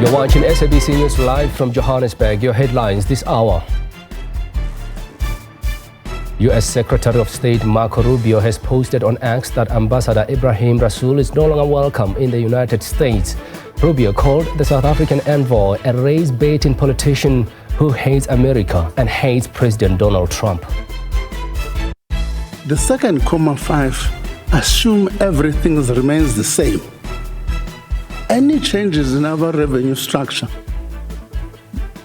You're watching SABC News live from Johannesburg. Your headlines this hour. U.S. Secretary of State Marco Rubio has posted on X that Ambassador Ebrahim Rasool is no longer welcome in the United States. Rubio called the South African envoy a race-baiting politician who hates America and hates President Donald Trump. The second 5 assume everything remains the same. Any changes in our revenue structure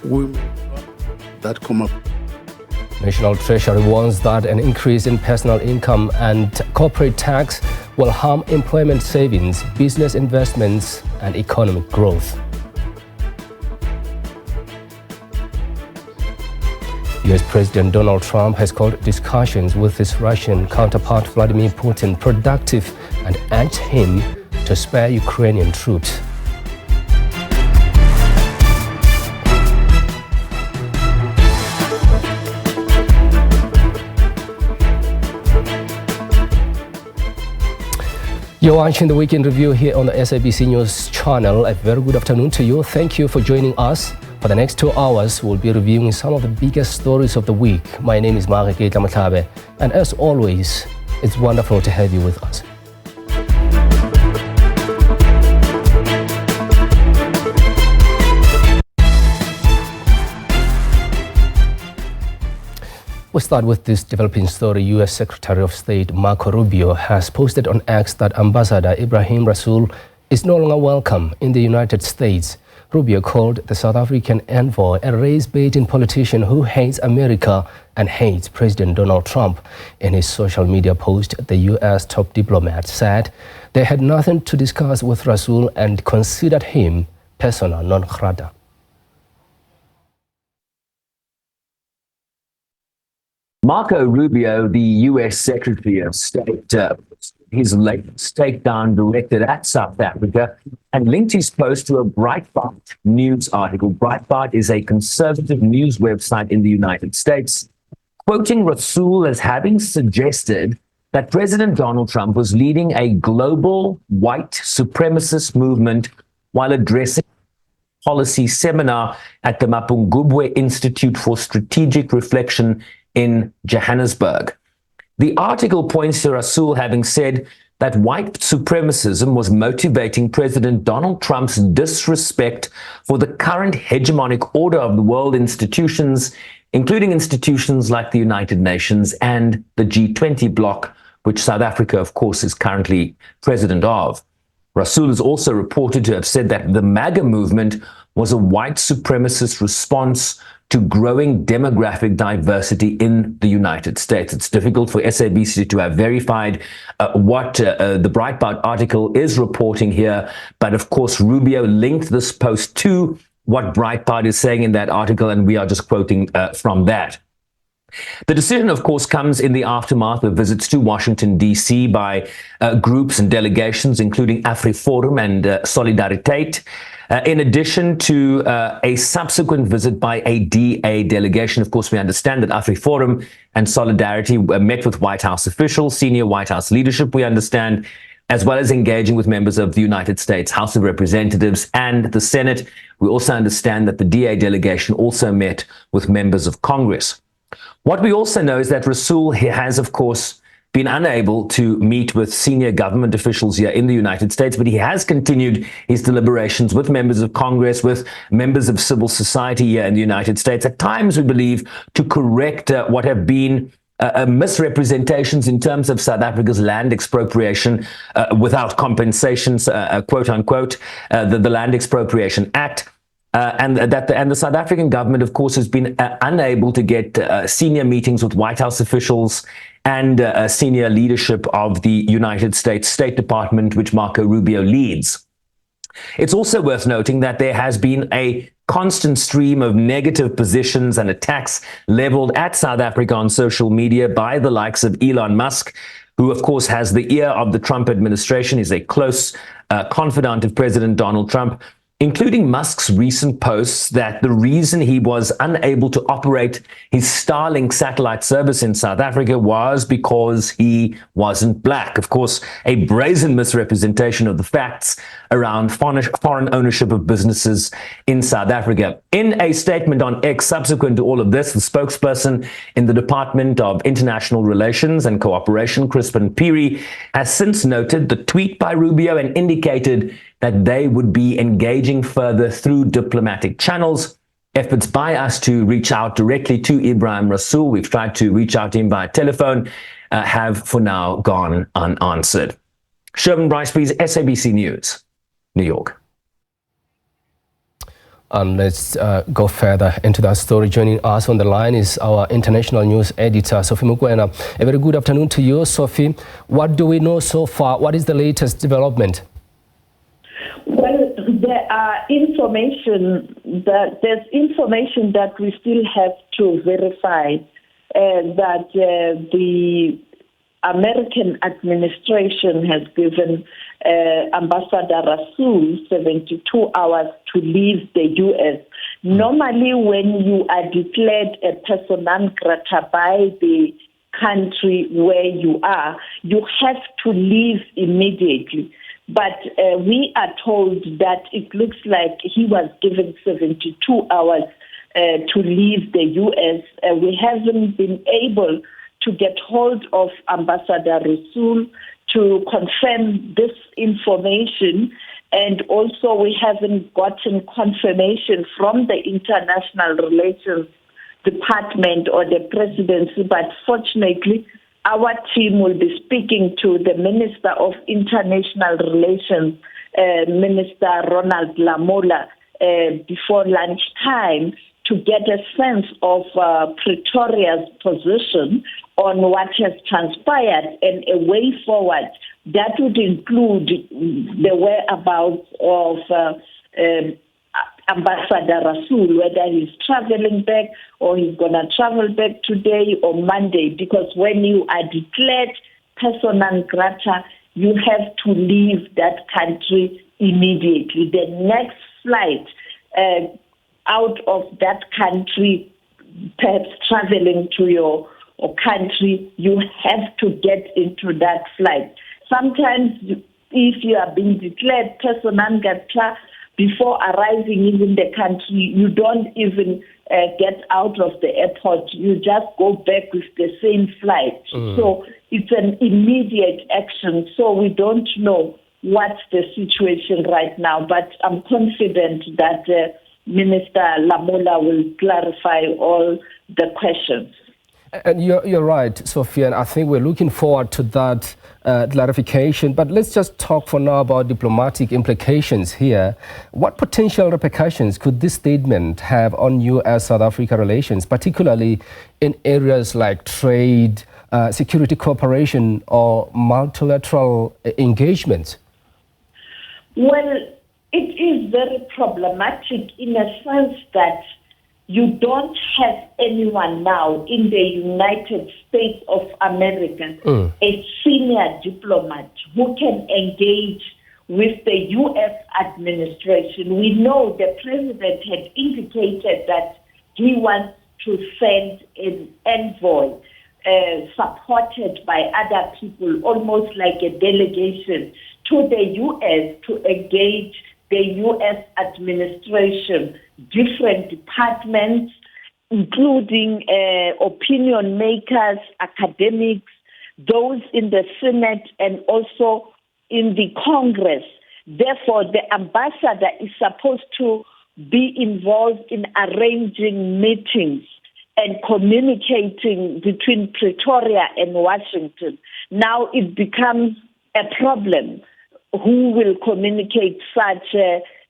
will that come up. National Treasury warns that an increase in personal income and corporate tax will harm employment savings, business investments, and economic growth. U.S. President Donald Trump has called discussions with his Russian counterpart Vladimir Putin productive and urged him to spare Ukrainian troops. You're watching the Weekend Review here on the SABC News channel. A very good afternoon to you. Thank you for joining us. For the next 2 hours, we'll be reviewing some of the biggest stories of the week. My name is Marike Tlamatlabe, and as always, it's wonderful to have you with us. We'll start with this developing story. U.S. Secretary of State Marco Rubio has posted on X that Ambassador Ebrahim Rasool is no longer welcome in the United States. Rubio called the South African envoy a race-baiting politician who hates America and hates President Donald Trump. In his social media post, the U.S. top diplomat said they had nothing to discuss with Rasool and considered him persona non grata. Marco Rubio, the U.S. Secretary of State, his latest takedown directed at South Africa and linked his post to a Breitbart news article. Breitbart is a conservative news website in the United States, quoting Rasool as having suggested that President Donald Trump was leading a global white supremacist movement while addressing a policy seminar at the Mapungubwe Institute for Strategic Reflection in Johannesburg. The article points to Rasool having said that white supremacism was motivating President Donald Trump's disrespect for the current hegemonic order of the world institutions, including institutions like the United Nations and the G20 bloc, which South Africa, of course, is currently president of. Rasool is also reported to have said that the MAGA movement was a white supremacist response to growing demographic diversity in the United States. It's difficult for SABC to have verified what the Breitbart article is reporting here, but of course Rubio linked this post to what Breitbart is saying in that article, and we are just quoting from that. The decision, of course, comes in the aftermath of visits to Washington, D.C. by groups and delegations, including AfriForum and Solidariteit, in addition to a subsequent visit by a DA delegation. Of course, we understand that AfriForum and Solidarity met with White House officials, senior White House leadership, we understand, as well as engaging with members of the United States House of Representatives and the Senate. We also understand that the DA delegation also met with members of Congress. What we also know is that Rasool has, of course, been unable to meet with senior government officials here in the United States, but he has continued his deliberations with members of Congress, with members of civil society here in the United States, at times, we believe, to correct what have been misrepresentations in terms of South Africa's land expropriation without compensations, quote unquote, the Land Expropriation Act. And the South African government, of course, has been unable to get senior meetings with White House officials and senior leadership of the United States State Department, which Marco Rubio leads. It's also worth noting that there has been a constant stream of negative positions and attacks leveled at South Africa on social media by the likes of Elon Musk, who, of course, has the ear of the Trump administration. He's a close confidant of President Donald Trump. including Musk's recent posts that the reason he was unable to operate his Starlink satellite service in South Africa was because he wasn't black. Of course, a brazen misrepresentation of the facts around foreign ownership of businesses in South Africa. In a statement on X subsequent to all of this, the spokesperson in the Department of International Relations and Cooperation, Crispin Piri, has since noted the tweet by Rubio and indicated that they would be engaging further through diplomatic channels. Efforts by us to reach out directly to Ibrahim Rasool, we've tried to reach out to him by telephone, have for now gone unanswered. Sherman Bryce-Pease, SABC News, New York. And let's go further into that story. Joining us on the line is our international news editor, Sophie Mukwena. A very good afternoon to you, Sophie. What do we know so far? What is the latest development? Well, there's information that we still have to verify that the American administration has given Ambassador Rasool 72 hours to leave the U.S. Normally, when you are declared a persona non grata by the country where you are, you have to leave immediately. But we are told that it looks like he was given 72 hours to leave the U.S. We haven't been able to get hold of Ambassador Rasool to confirm this information, and also we haven't gotten confirmation from the International Relations Department or the presidency, but fortunately our team will be speaking to the Minister of International Relations, Minister Ronald Lamola, before lunchtime to get a sense of Pretoria's position on what has transpired and a way forward. That would include the whereabouts of Ambassador Rasool, whether he's traveling back or he's going to travel back today or Monday, because when you are declared persona non grata, you have to leave that country immediately. The next flight out of that country, perhaps traveling to your country, you have to get into that flight. Sometimes if you are being declared persona non grata before arriving in the country, you don't even get out of the airport. You just go back with the same flight. So it's an immediate action. So we don't know what's the situation right now, but I'm confident that Minister Lamola will clarify all the questions. And you're right, Sophia, and I think we're looking forward to that clarification. But let's just talk for now about diplomatic implications here. What potential repercussions could this statement have on U.S.-South Africa relations, particularly in areas like trade, security cooperation, or multilateral engagement? Well, it is very problematic in a sense that you don't have anyone now in the United States of America, a senior diplomat who can engage with the U.S. administration. We know the president had indicated that he wants to send an envoy supported by other people, almost like a delegation, to the U.S. to engage the U.S. administration, different departments, including opinion makers, academics, those in the Senate and also in the Congress. Therefore, the ambassador is supposed to be involved in arranging meetings and communicating between Pretoria and Washington. Now it becomes a problem. Who will communicate such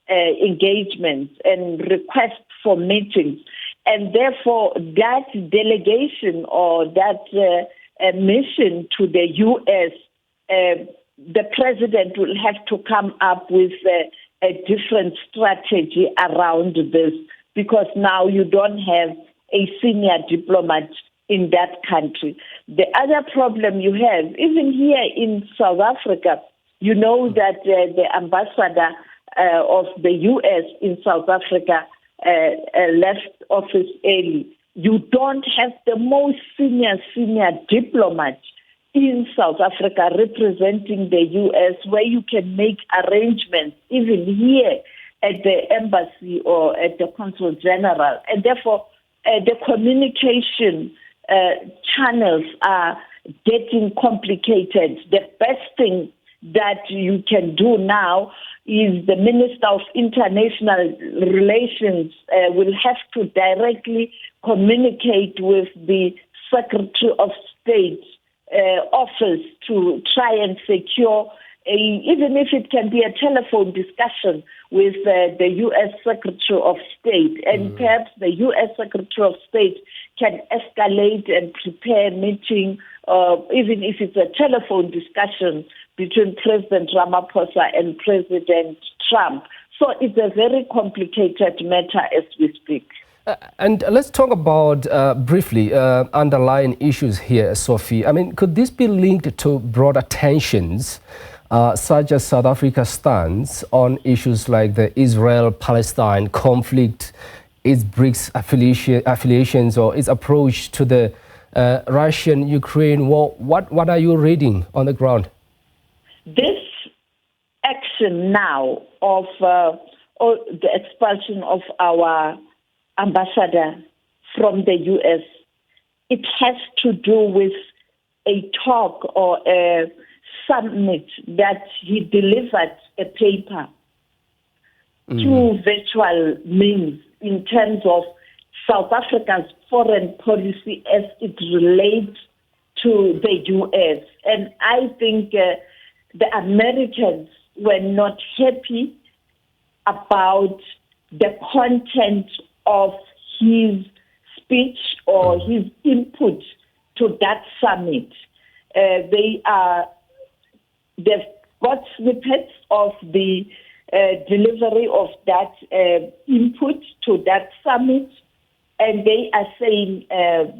engagements and requests for meetings? And therefore, that delegation or that mission to the U.S., the president will have to come up with a different strategy around this, because now you don't have a senior diplomat in that country. The other problem you have, even here in South Africa, you know that the ambassador of the U.S. in South Africa left office early. You don't have the most senior diplomat in South Africa representing the U.S. where you can make arrangements even here at the embassy or at the consul general. And therefore, the communication channels are getting complicated. The best thing that you can do now is the Minister of International Relations will have to directly communicate with the Secretary of State office to try and secure, even if it can be a telephone discussion with the U.S. Secretary of State. And perhaps the U.S. Secretary of State can escalate and prepare a meeting, even if it's a telephone discussion between President Ramaphosa and President Trump. So it's a very complicated matter as we speak. And let's talk about briefly underlying issues here, Sophie. I mean, could this be linked to broader tensions such as South Africa's stance on issues like the Israel-Palestine conflict, its BRICS affiliations, or its approach to the Russian-Ukraine war? What are you reading on the ground? This action now of the expulsion of our ambassador from the U.S., it has to do with a talk or a summit that he delivered a paper through virtual means in terms of South Africa's foreign policy as it relates to the U.S. And I think the Americans were not happy about the content of his speech or his input to that summit. They've got snippets of the delivery of that input to that summit, and they are saying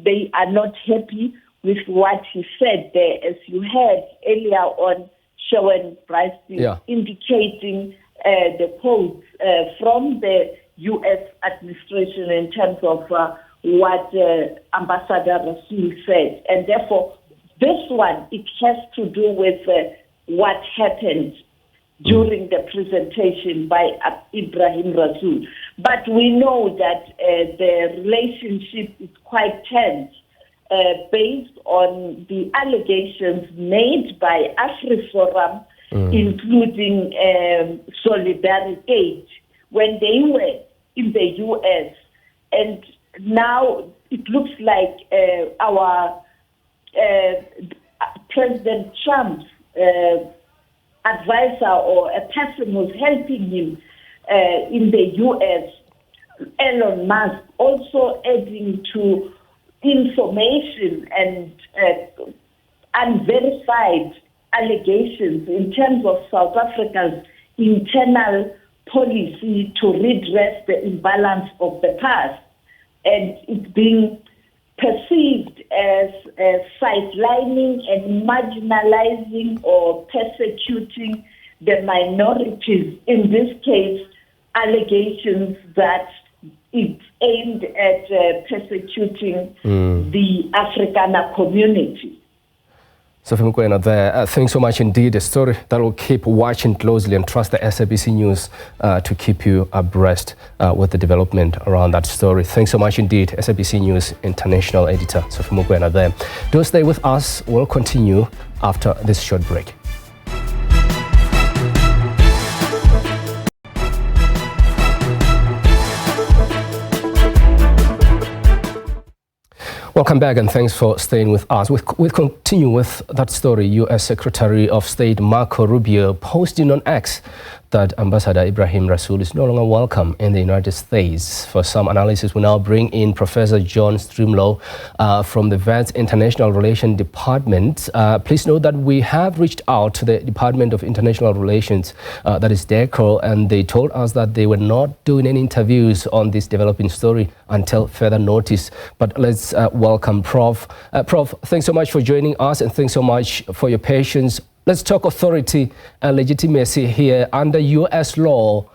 they are not happy with what he said there, as you heard earlier on, Sharon Bryce indicating the quotes from the U.S. administration in terms of what Ambassador Rasul said. And therefore, this one, it has to do with what happened during the presentation by Ibrahim Rasul. But we know that the relationship is quite tense based on the allegations made by AfriForum, including Solidarity, when they were in the U.S. And now it looks like our President Trump's advisor or a person who's helping him in the U.S., Elon Musk, also adding to information and unverified allegations in terms of South Africa's internal policy to redress the imbalance of the past. And it's being perceived as sidelining and marginalizing or persecuting the minorities. In this case, allegations that it's aimed at persecuting the Afrikaner community. Sophie Mokoena there. Thanks so much indeed. A story that will keep watching closely and trust the SABC News to keep you abreast with the development around that story. Thanks so much indeed. SABC News International Editor Sophie Mokoena there. Do stay with us. We'll continue after this short break. Welcome back and thanks for staying with us. We'll continue with that story. U.S. Secretary of State Marco Rubio posting on X that Ambassador Ibrahim Rasul is no longer welcome in the United States. For some analysis, we now bring in Professor John Strimlow from the Vance International Relations Department. Please note that we have reached out to the Department of International Relations, that is DECO, and they told us that they were not doing any interviews on this developing story until further notice. But let's welcome Prof. Prof, thanks so much for joining us and thanks so much for your patience Let's talk authority and legitimacy here. Under U.S. law,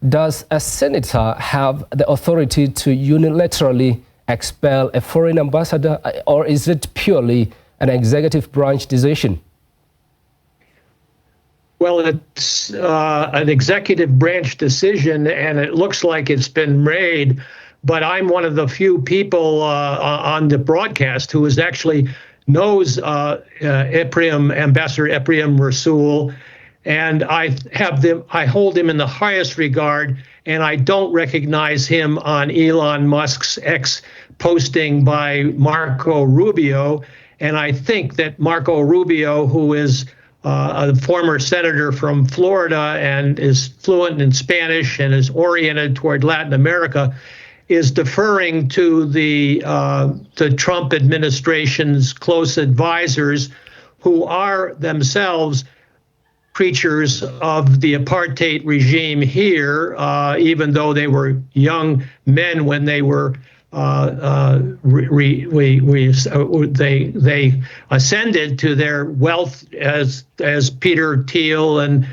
does a senator have the authority to unilaterally expel a foreign ambassador, or is it purely an executive branch decision? Well, it's an executive branch decision, and it looks like it's been made, but I'm one of the few people on the broadcast who is actually knows Ambassador Ephraim Rasool, and I hold him in the highest regard, and I don't recognize him on Elon Musk's X posting by Marco Rubio. And I think that Marco Rubio, who is a former senator from Florida and is fluent in Spanish and is oriented toward Latin America, is deferring to the Trump administration's close advisors, who are themselves creatures of the apartheid regime here, even though they were young men when they were they ascended to their wealth as Peter Thiel and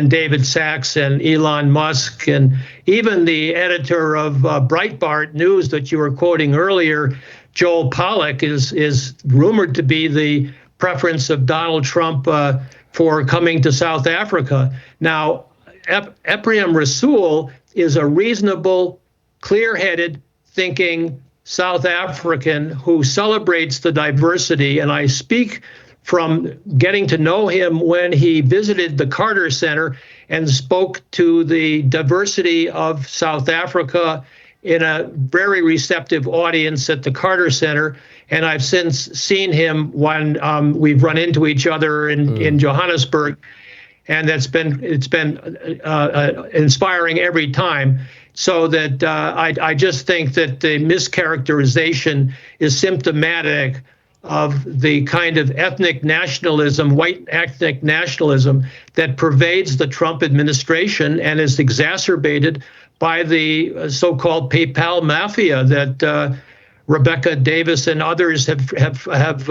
David Sachs and Elon Musk, and even the editor of Breitbart News that you were quoting earlier, Joel Pollack, is rumored to be the preference of Donald Trump for coming to South Africa. Now, Ephraim Rasool is a reasonable, clear-headed, thinking South African who celebrates the diversity, and I speak from getting to know him when he visited the Carter Center and spoke to the diversity of South Africa in a very receptive audience at the Carter Center. And I've since seen him when we've run into each other in Johannesburg, and it's been inspiring every time. So that I just think that the mischaracterization is symptomatic of the kind of ethnic nationalism, white ethnic nationalism, that pervades the Trump administration and is exacerbated by the so-called PayPal mafia that Rebecca Davis and others have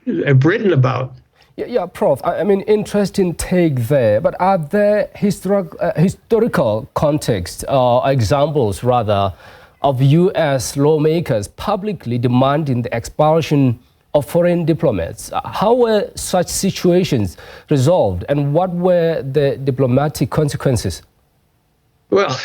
written about. Yeah, Prof. I mean, interesting take there. But are there historical context or examples, rather, of U.S. lawmakers publicly demanding the expulsion of foreign diplomats? How were such situations resolved, and what were the diplomatic consequences? Well,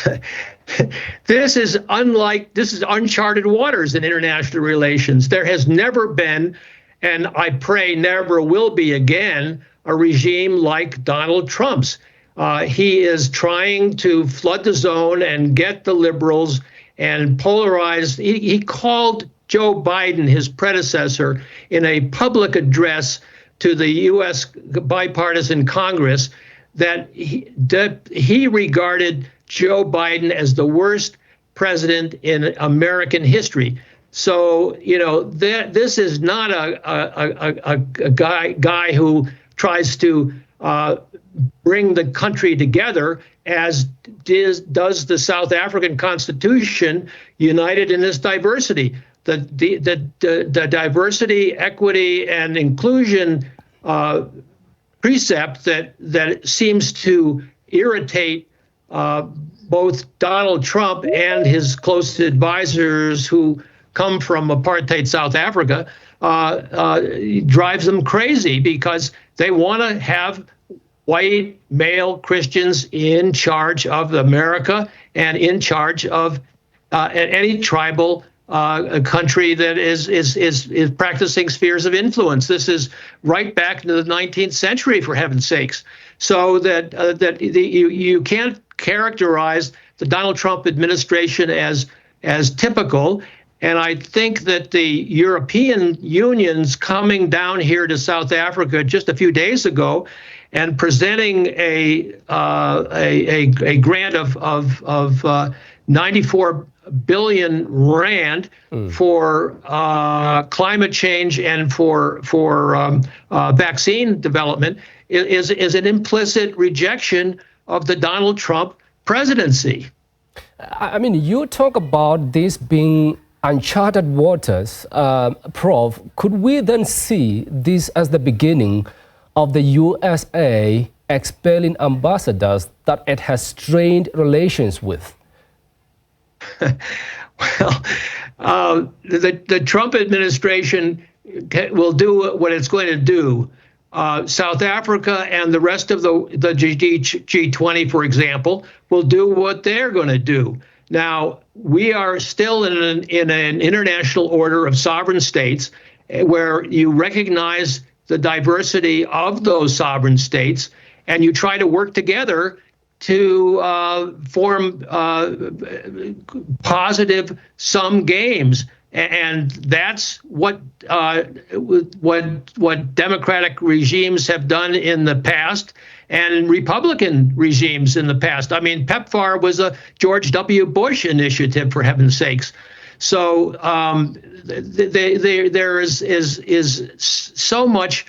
this is uncharted waters in international relations. There has never been, and I pray never will be again, a regime like Donald Trump's. He is trying to flood the zone and get the liberals and polarize. He called Joe Biden, his predecessor, in a public address to the U.S. bipartisan Congress that he regarded Joe Biden as the worst president in American history. So, you know, this is not a guy who tries to bring the country together, as does the South African Constitution, united in its diversity. The diversity, equity, and inclusion precept that seems to irritate both Donald Trump and his close advisors who come from apartheid South Africa drives them crazy, because they want to have white male Christians in charge of America and in charge of any tribal country that is practicing spheres of influence. This is right back into the 19th century, for heaven's sakes. So that you can't characterize the Donald Trump administration as typical. And I think that the European Union's coming down here to South Africa just a few days ago and presenting a grant of 94 billion rand for climate change and for vaccine development is an implicit rejection of the Donald Trump presidency. I mean, you talk about this being uncharted waters, Prof. Could we then see this as the beginning of the USA expelling ambassadors that it has strained relations with? Well, the Trump administration will do what it's going to do. South Africa and the rest of the G20, for example, will do what they're going to do. Now, we are still in an international order of sovereign states where you recognize the diversity of those sovereign states and you try to work together to form positive sum games. And that's what democratic regimes have done in the past, and Republican regimes in the past. I mean, PEPFAR was a George W. Bush initiative, for heaven's sakes. So there is so much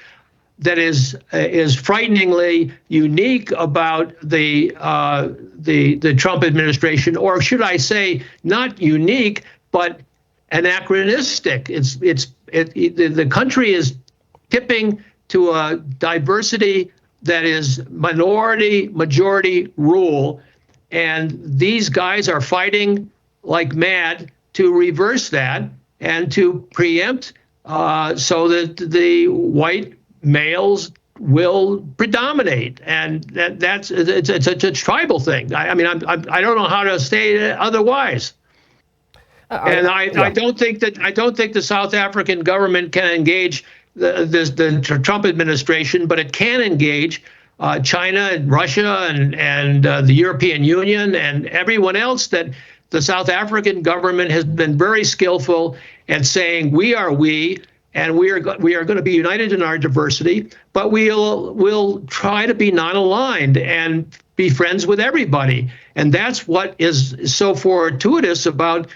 that is frighteningly unique about the Trump administration, or should I say, not unique, but anachronistic. The country is tipping to a diversity that is minority majority rule, and these guys are fighting like mad to reverse that and to preempt so that the white males will predominate, and it's a tribal thing. I mean, I don't know how to say it otherwise. And I don't think the South African government can engage the Trump administration, but it can engage China and Russia and the European Union and everyone else. That the South African government has been very skillful at saying we, and we are going to be united in our diversity, but we'll try to be non-aligned and be friends with everybody. And that's what is so fortuitous about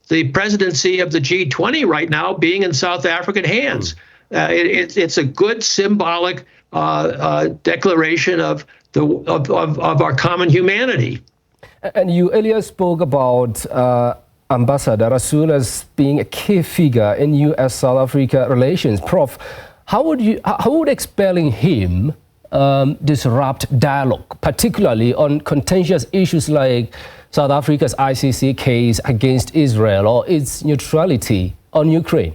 the presidency of the G20 right now being in South African hands. It's a good symbolic declaration of our common humanity. And you earlier spoke about Ambassador Rasool as being a key figure in U.S.-South Africa relations. Prof, how would expelling him disrupt dialogue, particularly on contentious issues like South Africa's ICC case against Israel or its neutrality on Ukraine?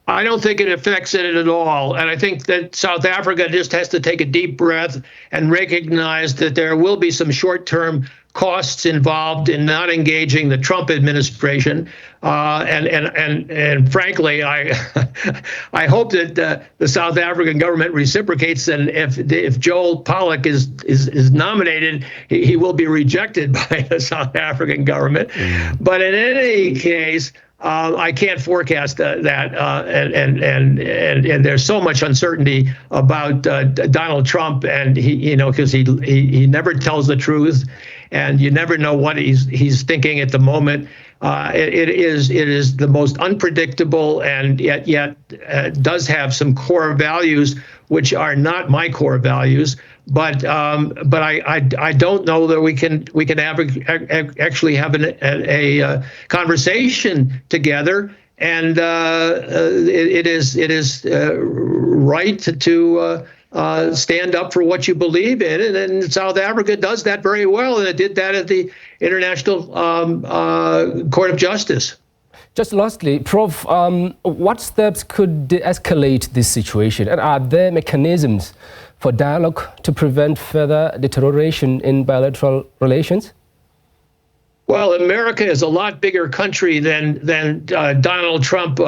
I don't think it affects it at all. And I think that South Africa just has to take a deep breath and recognize that there will be some short-term costs involved in not engaging the Trump administration. And frankly, I hope that the South African government reciprocates, and if Joel Pollak is nominated, he will be rejected by the South African government. But in any case, I can't forecast that, and there's so much uncertainty about Donald Trump, and because he never tells the truth, and you never know what he's thinking at the moment. It is the most unpredictable, and yet does have some core values which are not my core values. But I don't know that we can actually have a conversation together, and it is right to stand up for what you believe in, and South Africa does that very well, and it did that at the International Court of Justice. Just lastly, Prof, what steps could de-escalate this situation, and are there mechanisms for dialogue to prevent further deterioration in bilateral relations? Well, America is a lot bigger country than Donald Trump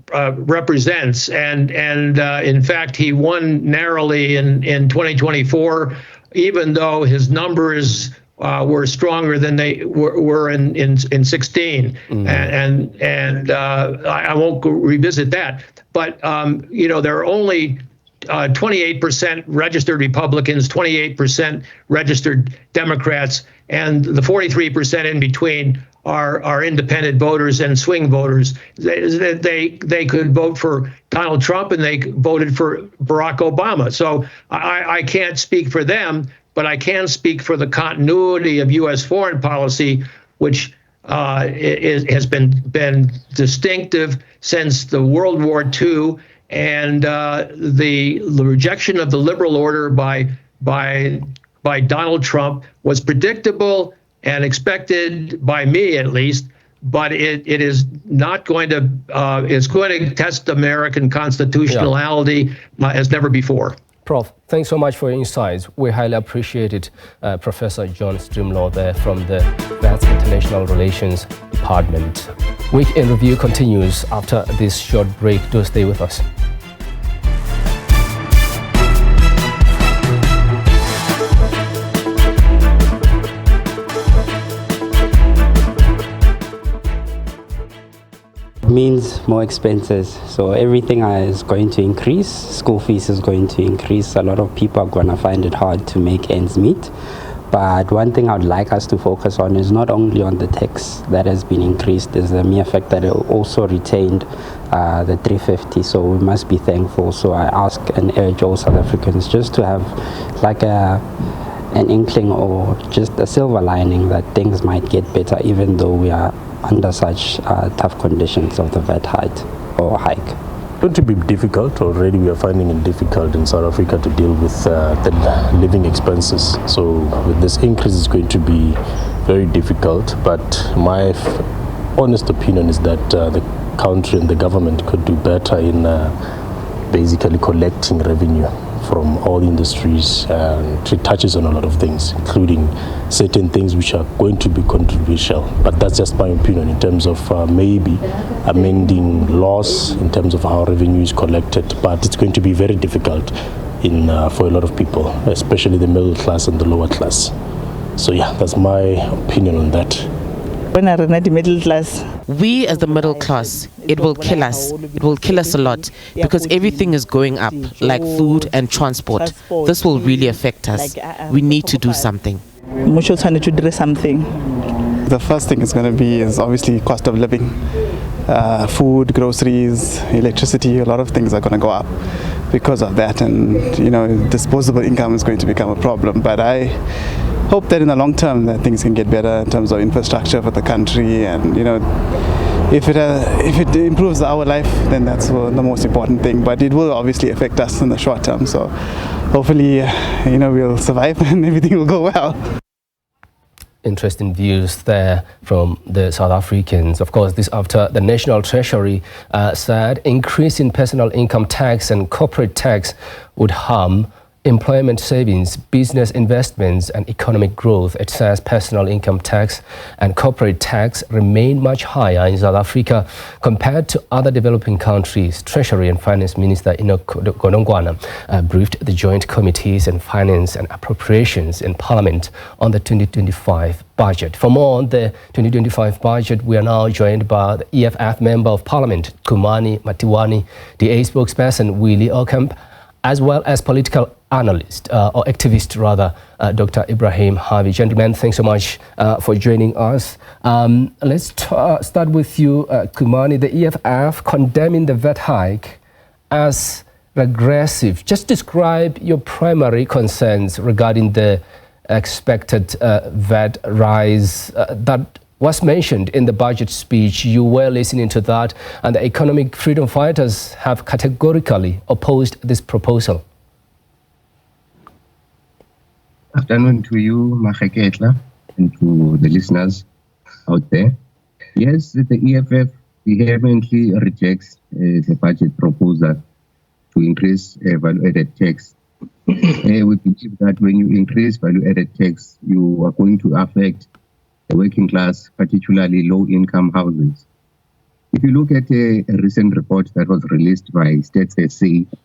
represents, and in fact, he won narrowly in 2024, even though his numbers were stronger than they were in 16, and I won't revisit that. But there are only 28% registered Republicans, 28% registered Democrats, and the 43% in between are independent voters and swing voters. They could vote for Donald Trump, and they voted for Barack Obama. So I can't speak for them, but I can speak for the continuity of U.S. foreign policy, which has been distinctive since the World War II, and the rejection of the liberal order by Donald Trump was predictable and expected by me, at least. But it is not going to. It's going to test American constitutionality as never before. Prof, thanks so much for your insights. We highly appreciate it. Professor John Strimlaw there from the VET's International Relations Department. Week in Review continues after this short break. Do stay with us. Means more expenses, so everything is going to increase. School fees is going to increase. A lot of people are going to find it hard to make ends meet. But one thing I would like us to focus on is not only on the tax that has been increased, is the mere fact that it also retained the 350, so we must be thankful. So I ask and urge all South Africans just to have like an inkling or just a silver lining that things might get better, even though we are under such tough conditions of the VAT hike. It's going to be difficult. Already we are finding it difficult in South Africa to deal with the living expenses. So with this increase, it's going to be very difficult. But my honest opinion is that the country and the government could do better in basically collecting revenue from all industries, and it touches on a lot of things, including certain things which are going to be controversial. But that's just my opinion in terms of maybe amending laws in terms of how revenue is collected. But it's going to be very difficult for a lot of people, especially the middle class and the lower class. So yeah, that's my opinion on that. When I run at the middle class, we as the middle class, it will kill us. It will kill us a lot because everything is going up, like food and transport. This will really affect us. We need to do something. to do something. The first thing it's going to be is obviously cost of living. Food, groceries, electricity, a lot of things are going to go up because of that, and disposable income is going to become a problem. But I hope that in the long term that things can get better in terms of infrastructure for the country, and if it improves our life, then that's the most important thing. But it will obviously affect us in the short term, so hopefully we'll survive and everything will go well. Interesting views there from the South Africans. Of course, this after the National Treasury said increase in personal income tax and corporate tax would harm employment savings, business investments and economic growth. It says personal income tax and corporate tax remain much higher in South Africa compared to other developing countries. Treasury and Finance Minister Enoch Godongwana briefed the joint committees on finance and appropriations in Parliament on the 2025 budget. For more on the 2025 budget, we are now joined by the EFF Member of Parliament, Khumani Matiwani, DA spokesperson, Willie Ocamp, as well as political analyst or activist rather, Dr. Ibrahim Harvey. Gentlemen, thanks so much for joining us. Let's start with you, Khumani. The EFF condemning the VAT hike as regressive. Just describe your primary concerns regarding the expected VAT rise that was mentioned in the budget speech. You were listening to that, and the economic freedom fighters have categorically opposed this proposal. Afternoon to you, Maheketla, and to the listeners out there. Yes, the EFF vehemently rejects the budget proposal to increase value-added tax. We believe that when you increase value-added tax, you are going to affect the working class, particularly low-income houses. If you look at a recent report that was released by Stats SA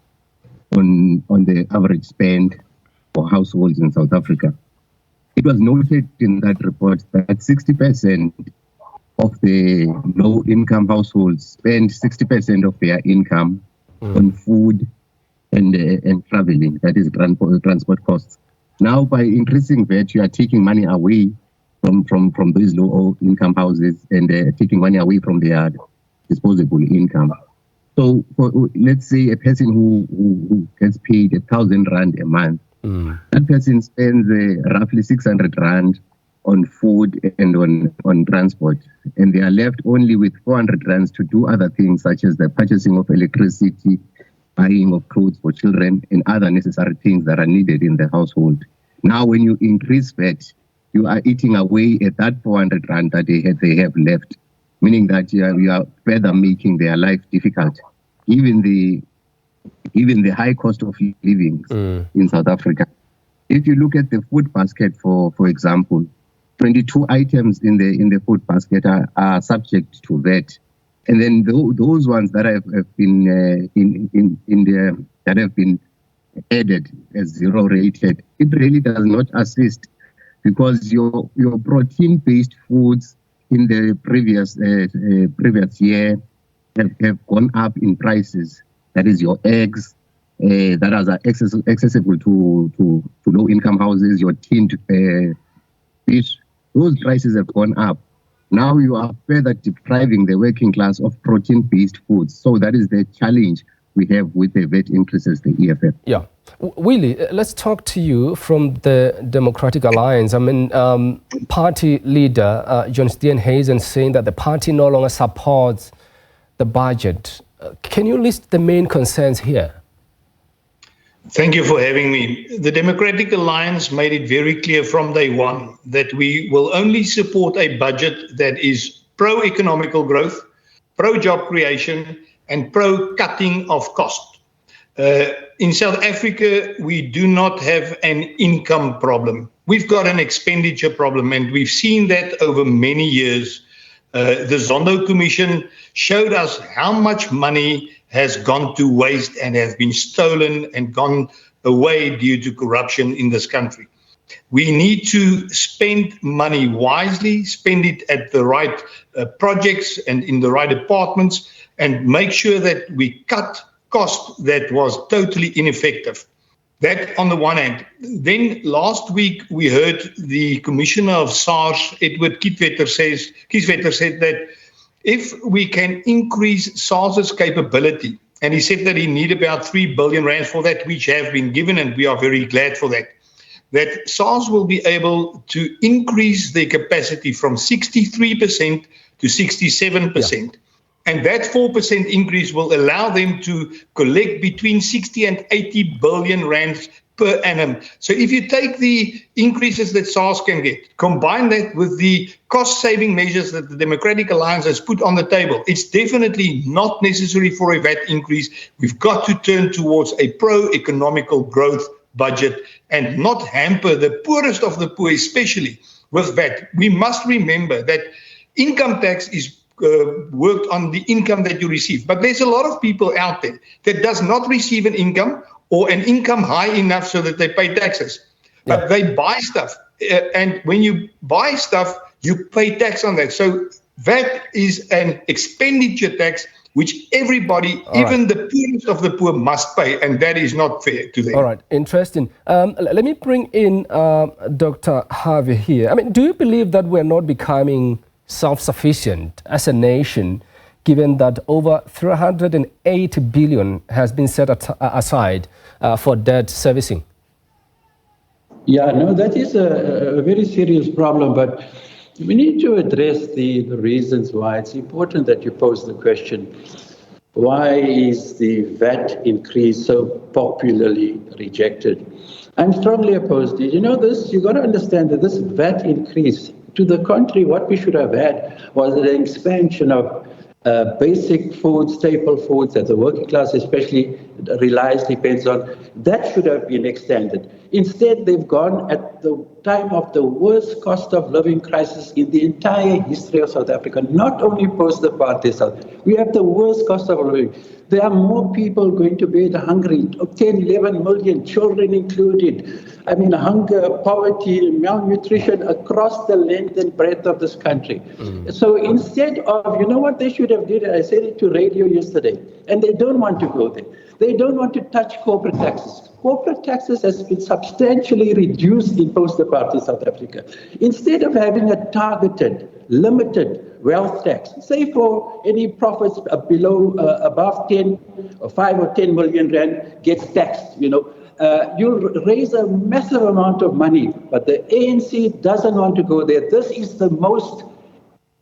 on the average spend for households in South Africa, it was noted in that report that 60% of the low-income households spend 60% of their income on food and traveling, that is transport costs. Now, by increasing VAT, you are taking money away from these low-income houses and taking money away from their disposable income. So, let's say a person who gets paid 1,000 rand a month, that person spends roughly 600 rand on food and on transport, and they are left only with 400 rands to do other things such as the purchasing of electricity, buying of clothes for children, and other necessary things that are needed in the household. Now, when you increase VAT, you are eating away at that 400 rand that they have left, meaning that you are further making their life difficult. Even the high cost of living in South Africa. If you look at the food basket, for example, 22 items in the food basket are subject to VAT, and then those ones that have been that have been added as zero rated, it really does not assist, because your protein-based foods in the previous year have gone up in prices. That is your eggs, that are accessible to low-income houses, your tinned fish. Those prices have gone up. Now you are further depriving the working class of protein-based foods. So that is the challenge we have with the VAT increases, the EFF. Yeah. Willie, let's talk to you from the Democratic Alliance. I mean, party leader John Steenhuisen saying that the party no longer supports the budget. Can you list the main concerns here? Thank you for having me. The Democratic Alliance made it very clear from day one that we will only support a budget that is pro-economical growth, pro-job creation, and pro-cutting of cost. In South Africa, we do not have an income problem. We've got an expenditure problem, and we've seen that over many years. The Zondo Commission showed us how much money has gone to waste and has been stolen and gone away due to corruption in this country. We need to spend money wisely, spend it at the right projects and in the right departments, and make sure that we cut costs that was totally ineffective. That on the one hand. Then last week we heard the Commissioner of SARS, Edward Kieswetter said that if we can increase SARS's capability, and he said that he need about 3 billion rand for that, which have been given, and we are very glad for that, that SARS will be able to increase their capacity from 63% to 67%. Yeah. And that 4% increase will allow them to collect between 60 and 80 billion rand per annum. So if you take the increases that SARS can get, combine that with the cost-saving measures that the Democratic Alliance has put on the table, it's definitely not necessary for a VAT increase. We've got to turn towards a pro-economical growth budget and not hamper the poorest of the poor, especially with VAT. We must remember that income tax is worked on the income that you receive. But there's a lot of people out there that does not receive an income or an income high enough so that they pay taxes. Yeah. But they buy stuff. And when you buy stuff, you pay tax on that. So that is an expenditure tax which everybody, even the poorest of the poor, must pay. And that is not fair to them. All right, interesting. Let me bring in Dr. Harvey here. I mean, do you believe that we're not becoming self-sufficient as a nation, given that over 308 billion has been set aside for debt servicing? Yeah, no, that is a very serious problem, but we need to address the reasons why. It's important that you pose the question, why is the VAT increase so popularly rejected? I'm strongly opposed to it. You know this, you've got to understand that this VAT increase, to the contrary, what we should have had was an expansion of basic foods, staple foods that the working class especially depends on. That should have been extended. Instead, they've gone at the time of the worst cost of living crisis in the entire history of South Africa, not only post the apartheid. We have the worst cost of living. There are more people going to bed hungry, 10, 11 million, children included. I mean, hunger, poverty, malnutrition across the length and breadth of this country. So instead of, you know what they should have did? I said it to radio yesterday, and they don't want to go there. They don't want to touch corporate taxes. Corporate taxes has been substantially reduced in post-apartheid South Africa. Instead of having a targeted, limited wealth tax, say for any profits below, above 10 or 5 or 10 million rand gets taxed, you know, you'll raise a massive amount of money, but the ANC doesn't want to go there. This is the most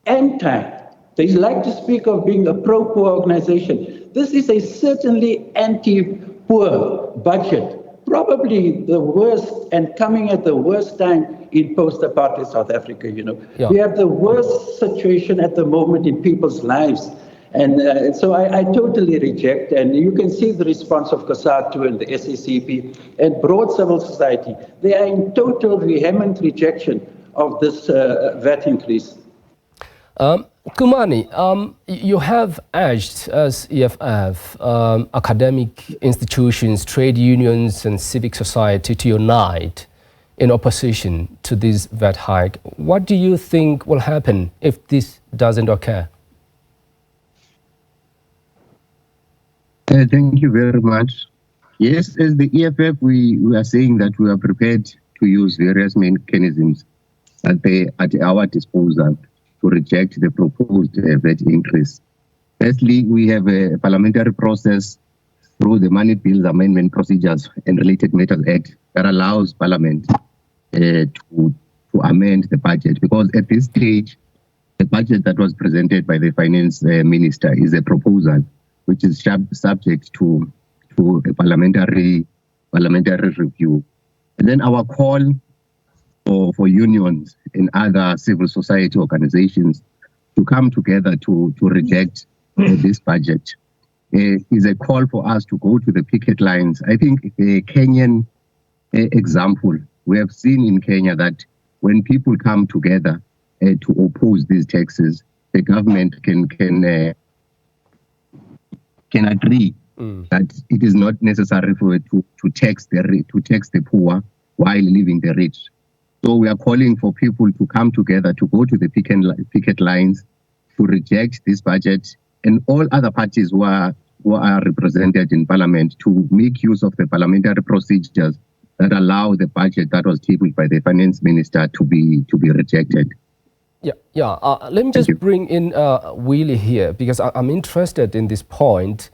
anti-tax They like to speak of being a pro-poor organization. This is a certainly anti-poor budget. Probably the worst and coming at the worst time in post-apartheid South Africa, Yeah. We have the worst situation at the moment in people's lives. And so I totally reject, and you can see the response of COSATU and the SACP and broad civil society. They are in total vehement rejection of this VAT increase. Kumani, you have urged as EFF academic institutions, trade unions and civic society to unite in opposition to this VAT hike. What do you think will happen if this doesn't occur? Thank you very much. Yes, as the EFF, we are saying that we are prepared to use various mechanisms at our disposal to reject the proposed VAT increase. Firstly, we have a parliamentary process through the Money Bills Amendment Procedures and Related Matters Act that allows Parliament to amend the budget, because at this stage, the budget that was presented by the Finance Minister is a proposal which is subject to a parliamentary review. And then our call for unions and other civil society organizations to come together to reject this budget is a call for us to go to the picket lines. I think the Kenyan example, we have seen in Kenya that when people come together to oppose these taxes, the government can agree that it is not necessary for it to tax the poor while leaving the rich. So we are calling for people to come together, to go to the picket lines, to reject this budget, and all other parties who are represented in Parliament to make use of the parliamentary procedures that allow the budget that was tabled by the Finance Minister to be rejected. Yeah. Let me just bring in Willie here, because I'm interested in this point,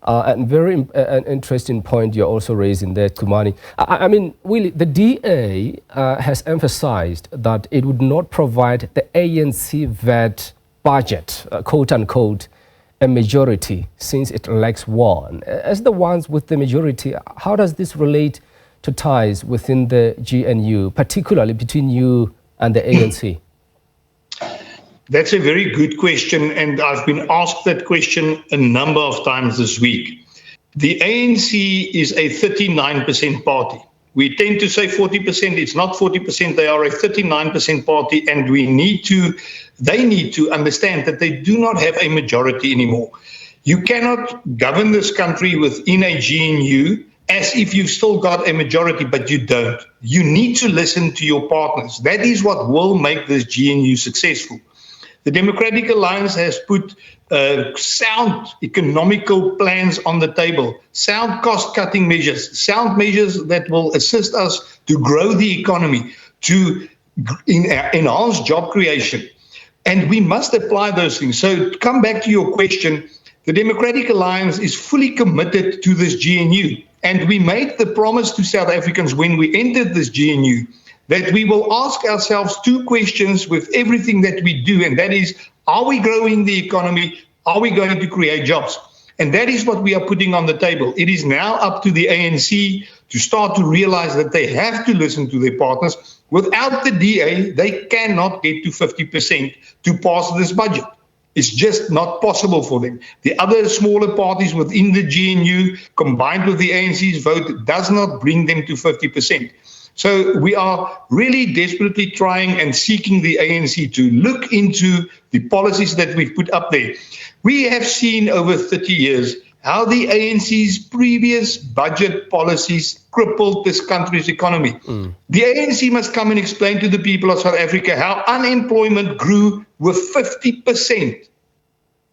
and very interesting point you're also raising there, Kumani. I mean, Willie, the DA has emphasized that it would not provide the ANC VAT budget, quote unquote, a majority since it lacks one. As the ones with the majority, how does this relate to ties within the GNU, particularly between you and the ANC? That's a very good question, and I've been asked that question a number of times this week. The ANC is a 39% party. We tend to say 40%. It's not 40%. They are a 39% party, and they need to understand that they do not have a majority anymore. You cannot govern this country within a GNU as if you've still got a majority, but you don't. You need to listen to your partners. That is what will make this GNU successful. The Democratic Alliance has put sound economical plans on the table, sound cost-cutting measures, sound measures that will assist us to grow the economy, to enhance job creation. And we must apply those things. So to come back to your question, the Democratic Alliance is fully committed to this GNU. And we made the promise to South Africans when we entered this GNU that we will ask ourselves two questions with everything that we do, and that is, are we growing the economy? Are we going to create jobs? And that is what we are putting on the table. It is now up to the ANC to start to realize that they have to listen to their partners. Without the DA, they cannot get to 50% to pass this budget. It's just not possible for them. The other smaller parties within the GNU, combined with the ANC's vote, does not bring them to 50%. So we are really desperately trying and seeking the ANC to look into the policies that we've put up there. We have seen over 30 years how the ANC's previous budget policies crippled this country's economy. The ANC must come and explain to the people of South Africa how unemployment grew with 50%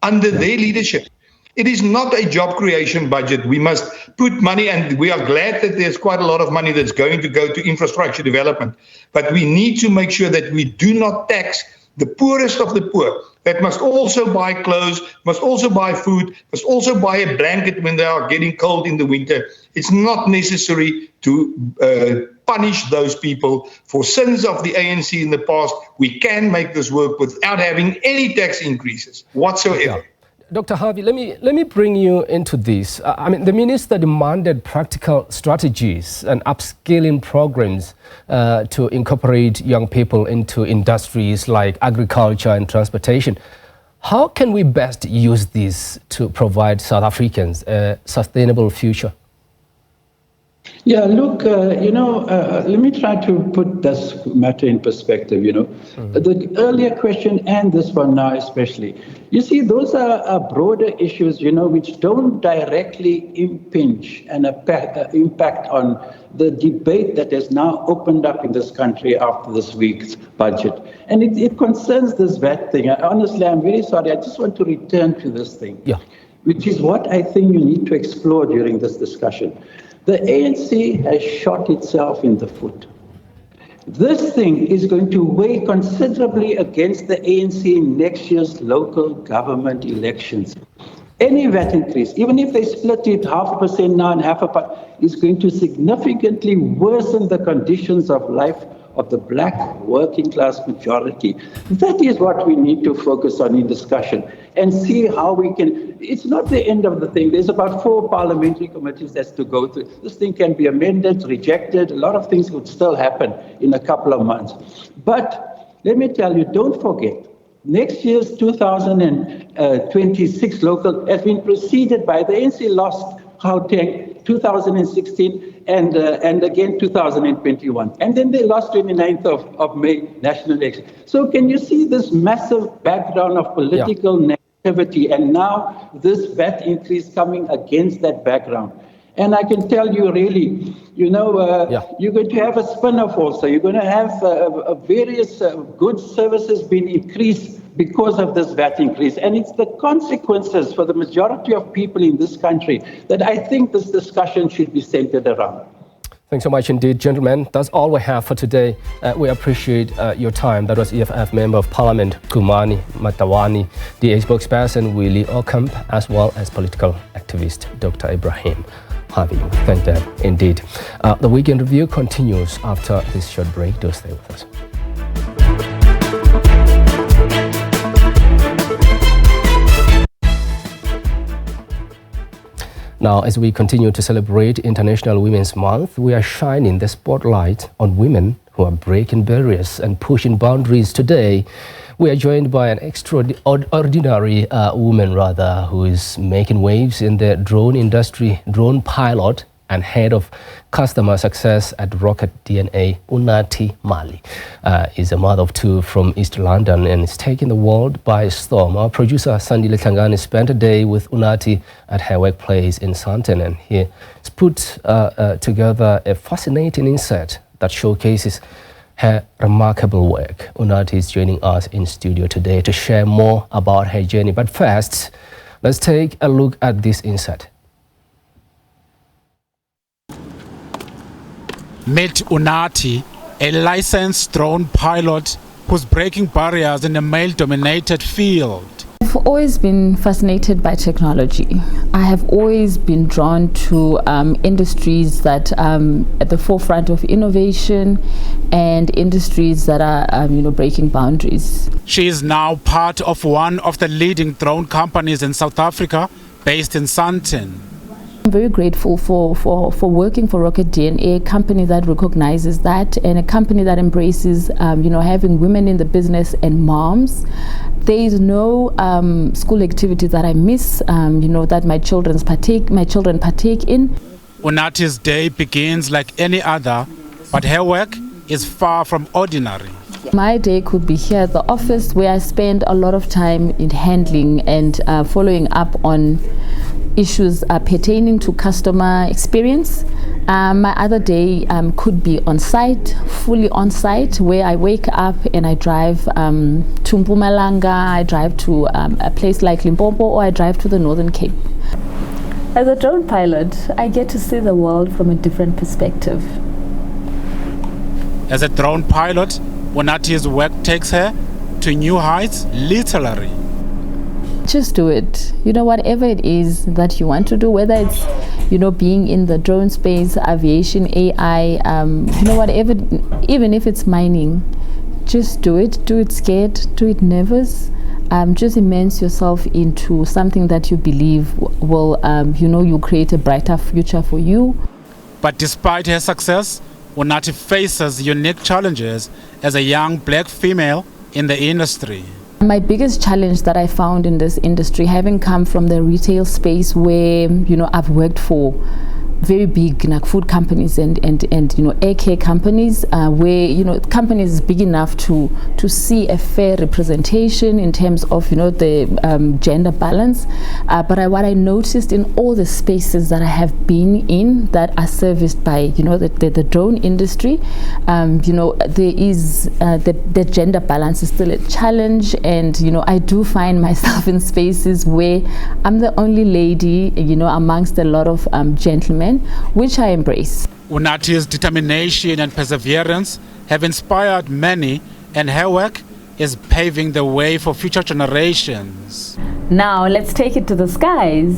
under their leadership. It is not a job creation budget. We must put money, and we are glad that there's quite a lot of money that's going to go to infrastructure development. But we need to make sure that we do not tax the poorest of the poor, that must also buy clothes, must also buy food, must also buy a blanket when they are getting cold in the winter. It's not necessary to punish those people for sins of the ANC in the past. We can make this work without having any tax increases whatsoever. Yeah. Dr. Harvey, let me bring you into this. I mean, the minister demanded practical strategies and upskilling programs to incorporate young people into industries like agriculture and transportation. How can we best use this to provide South Africans a sustainable future? Yeah, look, let me try to put this matter in perspective, The earlier question and this one now especially. You see, those are broader issues, which don't directly impinge and impact on the debate that has now opened up in this country after this week's budget. And it concerns this VAT thing. Honestly, I'm very sorry. I just want to return to this thing, which is what I think you need to explore during this discussion. The ANC has shot itself in the foot. This thing is going to weigh considerably against the ANC in next year's local government elections. Any VAT increase, even if they split it 0.5% now and 0.5%, is going to significantly worsen the conditions of life of the black working class majority. That is what we need to focus on in discussion and see how we can. It's not the end of the thing. There's about 4 parliamentary committees that's to go through. This thing can be amended, rejected. A lot of things would still happen in a couple of months. But let me tell you, don't forget, next year's 2026 local has been preceded by the ANC lost Gauteng 2016 and again 2021. And then they lost 29th of May national election. So can you see this massive background of political negativity and now this VAT increase coming against that background? And I can tell you really, you're going to have a spin-off also. You're going to have various goods services being increased because of this VAT increase. And it's the consequences for the majority of people in this country that I think this discussion should be centered around. Thanks so much indeed, gentlemen. That's all we have for today. We appreciate your time. That was EFF Member of Parliament Kumani Matawani, DA spokesperson Willie Ocamp, as well as political activist Dr. Ibrahim Harvey. Thank them indeed. The Weekend Review continues after this short break. Do stay with us. Now, as we continue to celebrate International Women's Month, we are shining the spotlight on women who are breaking barriers and pushing boundaries. Today, we are joined by an extraordinary woman, who is making waves in the drone industry, drone pilot and head of customer success at Rocket DNA. Unathi Mali is a mother of 2 from East London and is taking the world by storm. Our producer, Sandile Tlangani, spent a day with Unathi at her workplace in Sandton, and he has put together a fascinating insight that showcases her remarkable work. Unathi is joining us in studio today to share more about her journey. But first, let's take a look at this insight. Meet Unathi, a licensed drone pilot who's breaking barriers in a male-dominated field. I've always been fascinated by technology. I have always been drawn to industries that at the forefront of innovation and industries that are breaking boundaries. She is now part of one of the leading drone companies in South Africa, based in Sandton. I'm very grateful for working for Rocket DNA, a company that recognizes that and a company that embraces having women in the business and moms. There is no school activity that I miss, that my children partake in. Unathi's day begins like any other, but her work is far from ordinary. My day could be here at the office, where I spend a lot of time in handling and following up on issues pertaining to customer experience. My other day could be on site, fully on site, where I wake up and I drive to Mpumalanga, I drive to a place like Limpopo, or I drive to the Northern Cape. As a drone pilot, I get to see the world from a different perspective. As a drone pilot, Unathi's work takes her to new heights, literally. Just do it. Whatever it is that you want to do, whether it's, being in the drone space, aviation, AI, whatever, even if it's mining, just do it. Do it scared, do it nervous. Just immerse yourself into something that you believe will, you create a brighter future for you. But despite her success, Unathi faces unique challenges as a young black female in the industry. My biggest challenge that I found in this industry, having come from the retail space where, I've worked for very big food companies and air care companies, where companies big enough to see a fair representation in terms of the gender balance. But what I noticed in all the spaces that I have been in that are serviced by the drone industry, there is the gender balance is still a challenge, and I do find myself in spaces where I'm the only lady amongst a lot of gentlemen, which I embrace. Unathi's determination and perseverance have inspired many, and her work is paving the way for future generations. Now let's take it to the skies.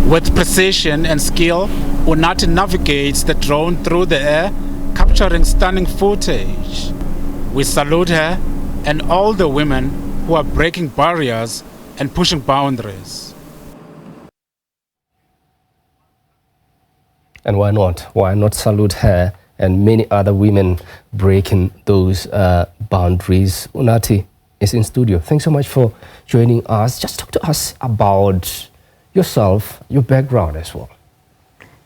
With precision and skill, Unathi navigates the drone through the air, capturing stunning footage. We salute her and all the women who are breaking barriers and pushing boundaries. And why not? Why not salute her and many other women breaking those boundaries? Unathi is in studio. Thanks so much for joining us. Just talk to us about yourself, your background as well.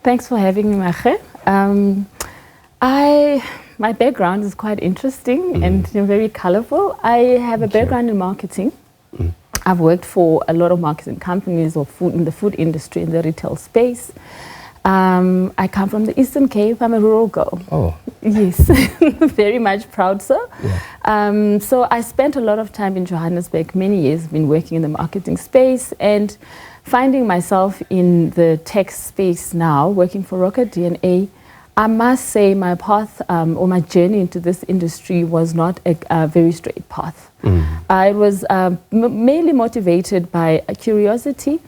Thanks for having me, Mache. My background is quite interesting and very colorful. I have a background in marketing. I've worked for a lot of marketing companies or in the food industry, in the retail space. I come from the Eastern Cape. I'm a rural girl. Oh. Yes, very much proud, sir. Yeah. So I spent a lot of time in Johannesburg, many years, been working in the marketing space and finding myself in the tech space now, working for Rocket DNA. I must say my path or my journey into this industry was not a very straight path. I was mainly motivated by a curiosity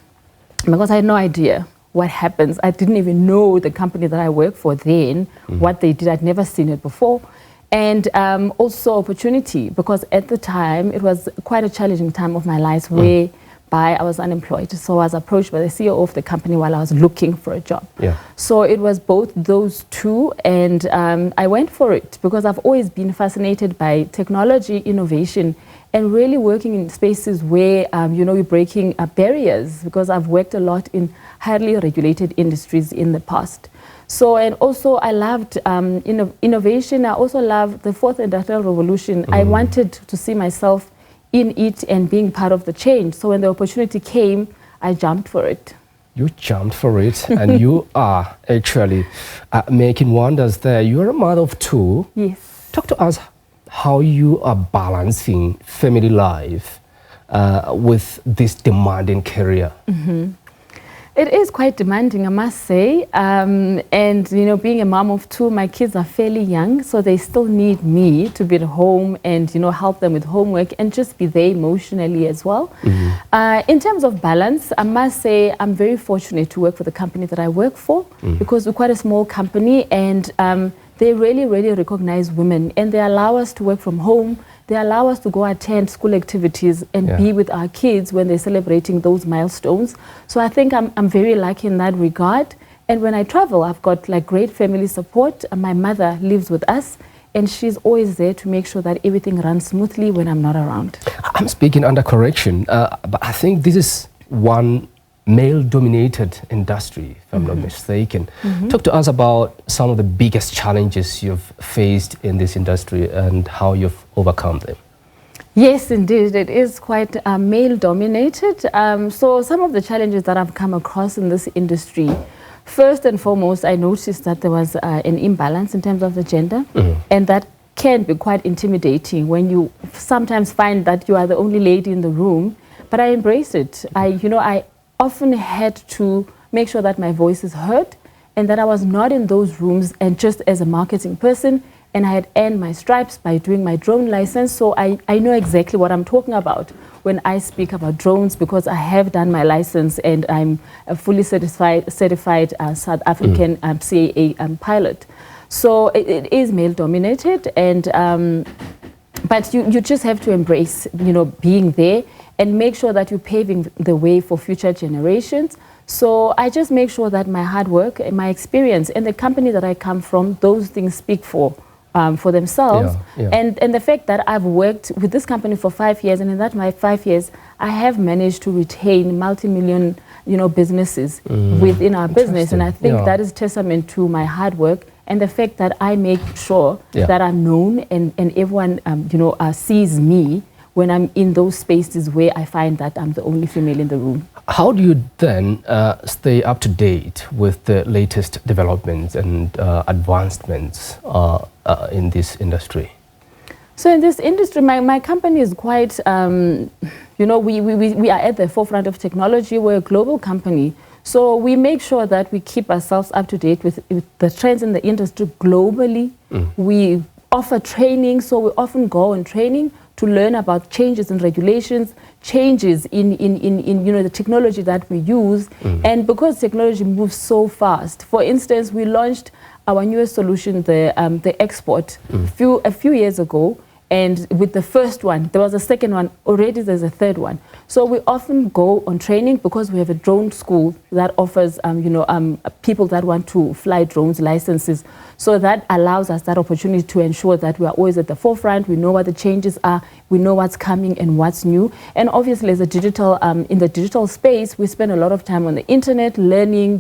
because I had no idea what happens. I didn't even know the company that I work for then, what they did. I'd never seen it before. And also opportunity, because at the time it was quite a challenging time of my life whereby I was unemployed. So I was approached by the CEO of the company while I was looking for a job. Yeah. So it was both those two, and I went for it because I've always been fascinated by technology, innovation, and really working in spaces where, you're breaking barriers, because I've worked a lot in highly regulated industries in the past. So, and also I loved innovation. I also loved the fourth industrial revolution. I wanted to see myself in it and being part of the change. So when the opportunity came, I jumped for it. You jumped for it, and you are actually making wonders there. You are a mother of two. Yes. Talk to us how you are balancing family life with this demanding career. It is quite demanding, I must say. And, being a mom of two, my kids are fairly young, so they still need me to be at home and, help them with homework and just be there emotionally as well. In terms of balance, I must say I'm very fortunate to work for the company that I work for because we're quite a small company, and they really, really recognize women, and they allow us to work from home. They allow us to go attend school activities and be with our kids when they're celebrating those milestones. So I think I'm very lucky in that regard. And when I travel, I've got great family support. My mother lives with us, and she's always there to make sure that everything runs smoothly when I'm not around. I'm speaking under correction, but I think this is one male-dominated industry, if I'm not mistaken. Talk to us about some of the biggest challenges you've faced in this industry and how you've overcome them. Yes, indeed. It is quite male-dominated. So some of the challenges that I've come across in this industry, first and foremost, I noticed that there was an imbalance in terms of the gender, and that can be quite intimidating when you sometimes find that you are the only lady in the room, but I embrace it. I often had to make sure that my voice is heard and that I was not in those rooms and just as a marketing person, and I had earned my stripes by doing my drone license. So I know exactly what I'm talking about when I speak about drones, because I have done my license and I'm a fully certified South African CAA pilot. So it is male dominated, and but you just have to embrace, being there and make sure that you're paving the way for future generations. So I just make sure that my hard work and my experience and the company that I come from, those things speak for themselves. And the fact that I've worked with this company for 5 years, and in that my 5 years, I have managed to retain multi-million, businesses within our business. And I think that is testament to my hard work and the fact that I make sure that I'm known and everyone, sees me when I'm in those spaces where I find that I'm the only female in the room. How do you then stay up to date with the latest developments and advancements in this industry? So in this industry, my company is quite, we are at the forefront of technology. We're a global company. So we make sure that we keep ourselves up to date with the trends in the industry globally. We offer training, so we often go on training to learn about changes in regulations, changes in the technology that we use. And because technology moves so fast, for instance, we launched our newest solution, the export, a few years ago. And with the first one, there was a second one, already there's a third one. So we often go on training because we have a drone school that offers, people that want to fly drones licenses. So that allows us that opportunity to ensure that we are always at the forefront. We know what the changes are. We know what's coming and what's new. And obviously, as a digital, in the digital space, we spend a lot of time on the internet, learning,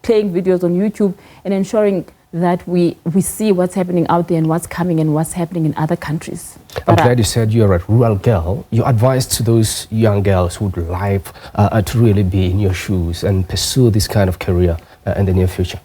playing videos on YouTube and ensuring that we see what's happening out there and what's coming and what's happening in other countries. I'm glad you said you're a rural girl. Your advice to those young girls who would like to really be in your shoes and pursue this kind of career in the near future?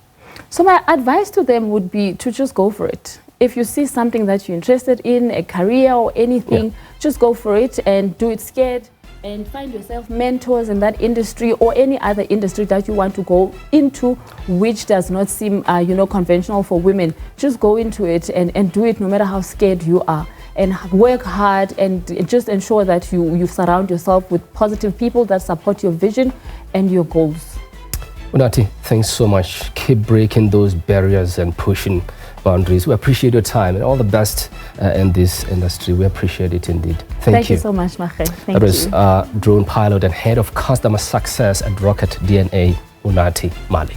So my advice to them would be to just go for it. If you see something that you're interested in, a career or anything, just go for it and do it scared. And find yourself mentors in that industry or any other industry that you want to go into, which does not seem, conventional for women. Just go into it and do it no matter how scared you are. And work hard and just ensure that you surround yourself with positive people that support your vision and your goals. Unati, thanks so much. Keep breaking those barriers and pushing boundaries. We appreciate your time and all the best in this industry. We appreciate it indeed. Thank you. Thank you so much, Mache. That was drone pilot and head of customer success at Rocket DNA, Unati Mali.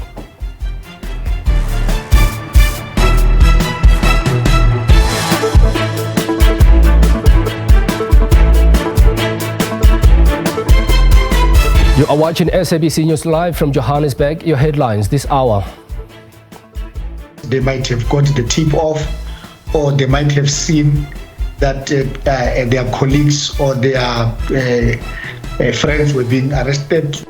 You are watching SABC News Live from Johannesburg. Your headlines this hour. They might have got the tip off, or they might have seen that their colleagues or their friends were being arrested.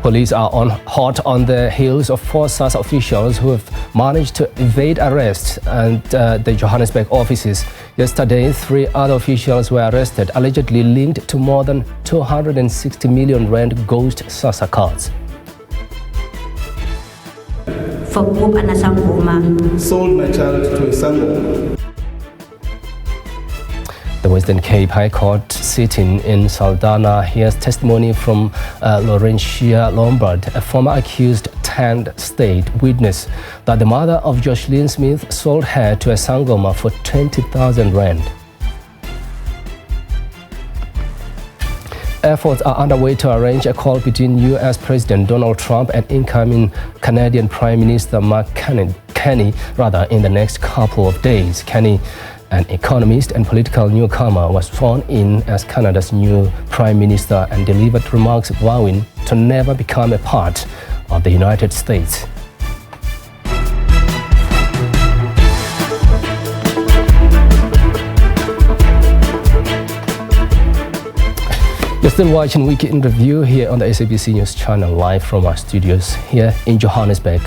Police are hot on the heels of 4 Sassa officials who have managed to evade arrest at the Johannesburg offices. Yesterday, 3 other officials were arrested, allegedly linked to more than 260 million rand ghost Sassa cards. Sold my child to a Sangoma. The Western Cape High Court sitting in Saldanha hears testimony from Laurentia Lombard, a former accused turned state witness, that the mother of Jocelyn Smith sold her to a Sangoma for 20,000 rand. Efforts are underway to arrange a call between U.S. President Donald Trump and incoming Canadian Prime Minister Mark Carney in the next couple of days. Carney, an economist and political newcomer, was sworn in as Canada's new Prime Minister and delivered remarks vowing to never become a part of the United States. Still watching Weekend in Review here on the SABC News Channel, live from our studios here in Johannesburg.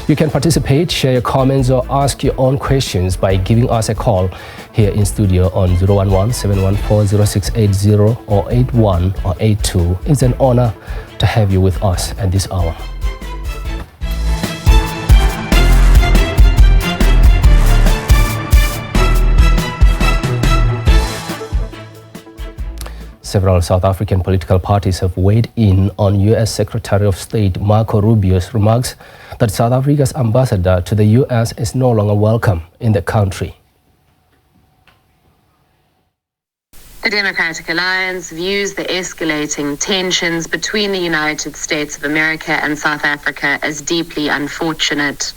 You can participate, share your comments or ask your own questions by giving us a call here in studio on 011-714-0680 or 81 or 82. It's an honor to have you with us at this hour. Several South African political parties have weighed in on U.S. Secretary of State Marco Rubio's remarks that South Africa's ambassador to the U.S. is no longer welcome in the country. The Democratic Alliance views the escalating tensions between the United States of America and South Africa as deeply unfortunate.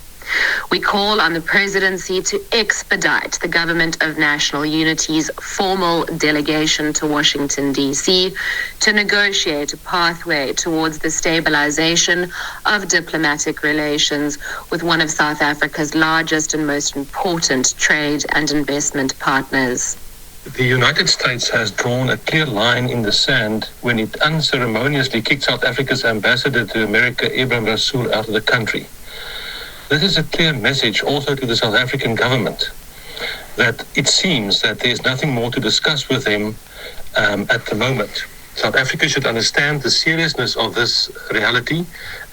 We call on the presidency to expedite the Government of National Unity's formal delegation to Washington, D.C. to negotiate a pathway towards the stabilization of diplomatic relations with one of South Africa's largest and most important trade and investment partners. The United States has drawn a clear line in the sand when it unceremoniously kicked South Africa's ambassador to America, Ibrahim Rasool, out of the country. This is a clear message also to the South African government that it seems that there's nothing more to discuss with them at the moment. South Africa should understand the seriousness of this reality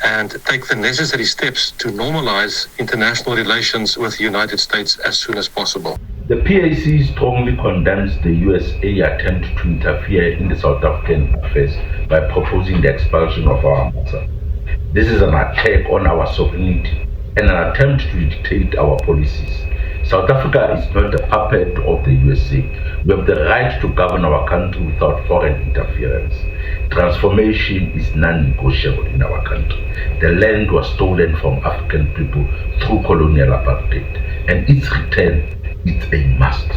and take the necessary steps to normalize international relations with the United States as soon as possible. The PAC strongly condemns the USA attempt to interfere in the South African affairs by proposing the expulsion of our ambassador. This is an attack on our sovereignty and an attempt to dictate our policies. South Africa is not a puppet of the USA. We have the right to govern our country without foreign interference. Transformation is non-negotiable in our country. The land was stolen from African people through colonial apartheid, and its return is a must.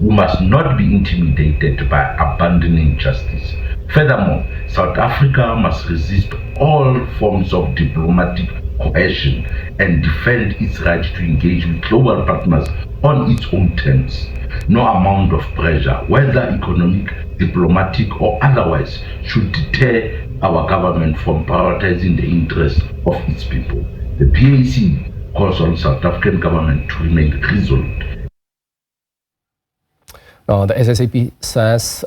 We must not be intimidated by abandoning justice. Furthermore, South Africa must resist all forms of diplomatic coercion and defend its right to engage with global partners on its own terms. No amount of pressure, whether economic, diplomatic or otherwise, should deter our government from prioritizing the interests of its people. The PAC calls on South African government to remain resolute. The SACP says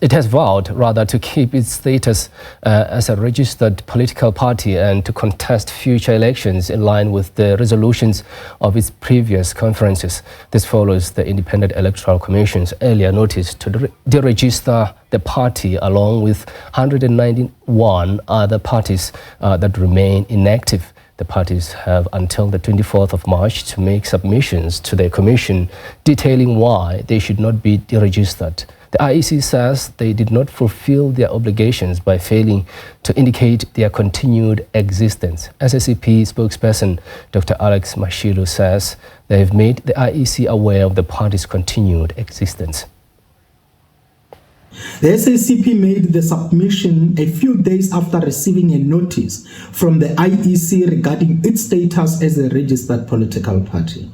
it has vowed rather to keep its status as a registered political party and to contest future elections in line with the resolutions of its previous conferences. This follows the Independent Electoral Commission's earlier notice to deregister the party along with 191 other parties that remain inactive. The parties have until the 24th of March to make submissions to the Commission detailing why they should not be deregistered. The IEC says they did not fulfill their obligations by failing to indicate their continued existence. SACP spokesperson Dr. Alex Mashilu says they have made the IEC aware of the party's continued existence. The SACP made the submission a few days after receiving a notice from the IEC regarding its status as a registered political party.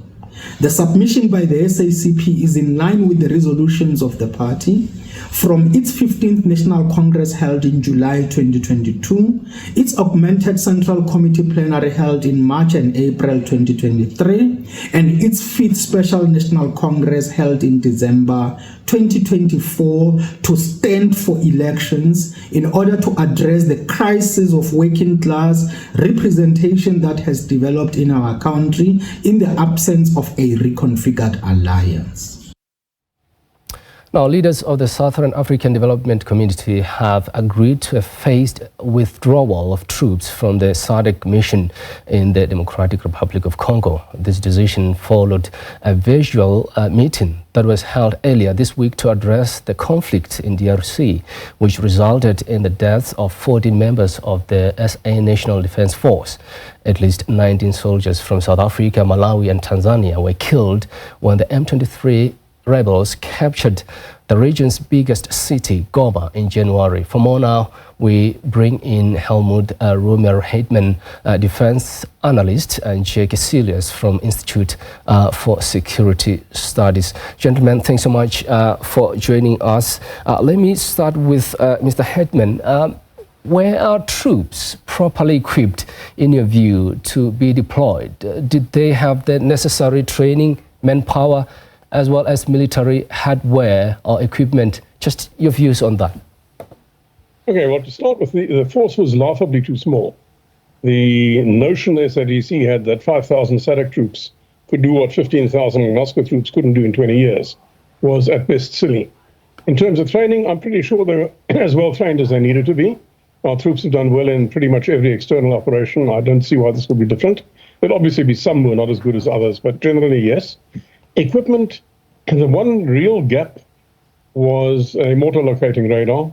The submission by the SACP is in line with the resolutions of the party from its 15th National Congress held in July 2022, its augmented Central Committee plenary held in March and April 2023, and its 5th Special National Congress held in December 2024 to stand for elections in order to address the crisis of working class representation that has developed in our country in the absence of a reconfigured alliance. Now, leaders of the Southern African Development Community have agreed to a phased withdrawal of troops from the SADC mission in the Democratic Republic of Congo. This decision followed a virtual meeting that was held earlier this week to address the conflict in DRC, which resulted in the deaths of 14 members of the SA National Defense Force. At least 19 soldiers from South Africa, Malawi and Tanzania were killed when the M23 rebels captured the region's biggest city, Goma, in January. For more now, we bring in Helmut Romer-Heitmann, defense analyst, and Jake Silius from Institute for Security Studies. Gentlemen, thanks so much for joining us. Let me start with Mr. Heitmann. Were our troops properly equipped, in your view, to be deployed? Did they have the necessary training, manpower, as well as military hardware or equipment? Just your views on that. Okay, well, to start with, the force was laughably too small. The notion the SABC had that 5,000 SADC troops could do what 15,000 Moscow troops couldn't do in 20 years was at best silly. In terms of training, I'm pretty sure they were as well trained as they needed to be. Our troops have done well in pretty much every external operation. I don't see why this would be different. There'll obviously be some who are not as good as others, but generally, yes. Equipment, the one real gap was a mortar locating radar,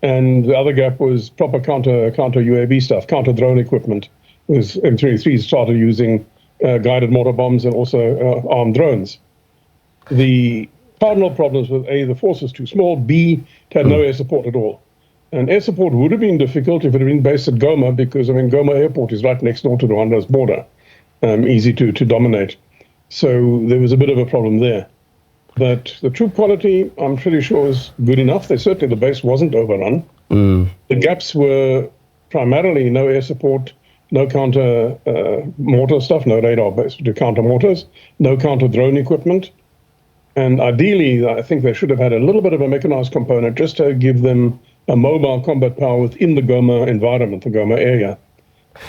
and the other gap was proper counter UAV stuff, counter drone equipment. M23 started using guided mortar bombs and also armed drones. The cardinal problems with A, the force was too small, B, it had no air support at all. And air support would have been difficult if it had been based at Goma, because, I mean, Goma Airport is right next door to Rwanda's border, easy to dominate. So there was a bit of a problem there. But the troop quality, I'm pretty sure, is good enough. Certainly the base wasn't overrun. The gaps were primarily no air support, no counter mortar stuff, no radar based to counter mortars, no counter drone equipment. And ideally, I think they should have had a little bit of a mechanized component just to give them a mobile combat power within the Goma environment, the Goma area.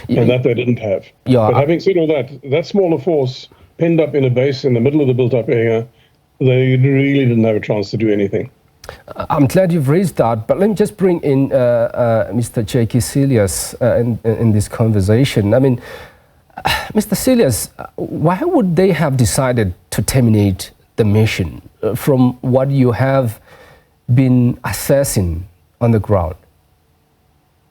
And that they didn't have. But having said all that, that smaller force penned up in a base in the middle of the built-up area, they really didn't have a chance to do anything. I'm glad you've raised that, but let me just bring in Mr. J.K. Silius in this conversation. I mean, Mr. Silius, why would they have decided to terminate the mission from what you have been assessing on the ground?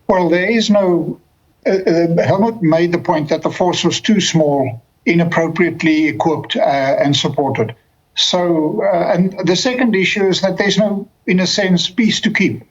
Well, there is no... Helmut made the point that the force was too small, inappropriately equipped and supported. So, and the second issue is that there's no, in a sense, peace to keep.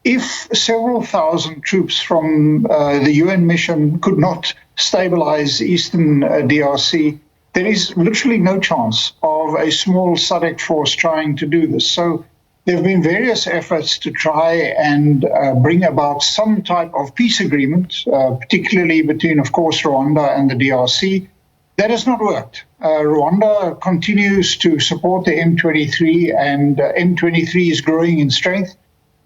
If several thousand troops from the UN mission could not stabilize eastern DRC, there is literally no chance of a small SADC force trying to do this. So there have been various efforts to try and bring about some type of peace agreement, particularly between, of course, Rwanda and the DRC. That has not worked. Rwanda continues to support the M23, and M23 is growing in strength.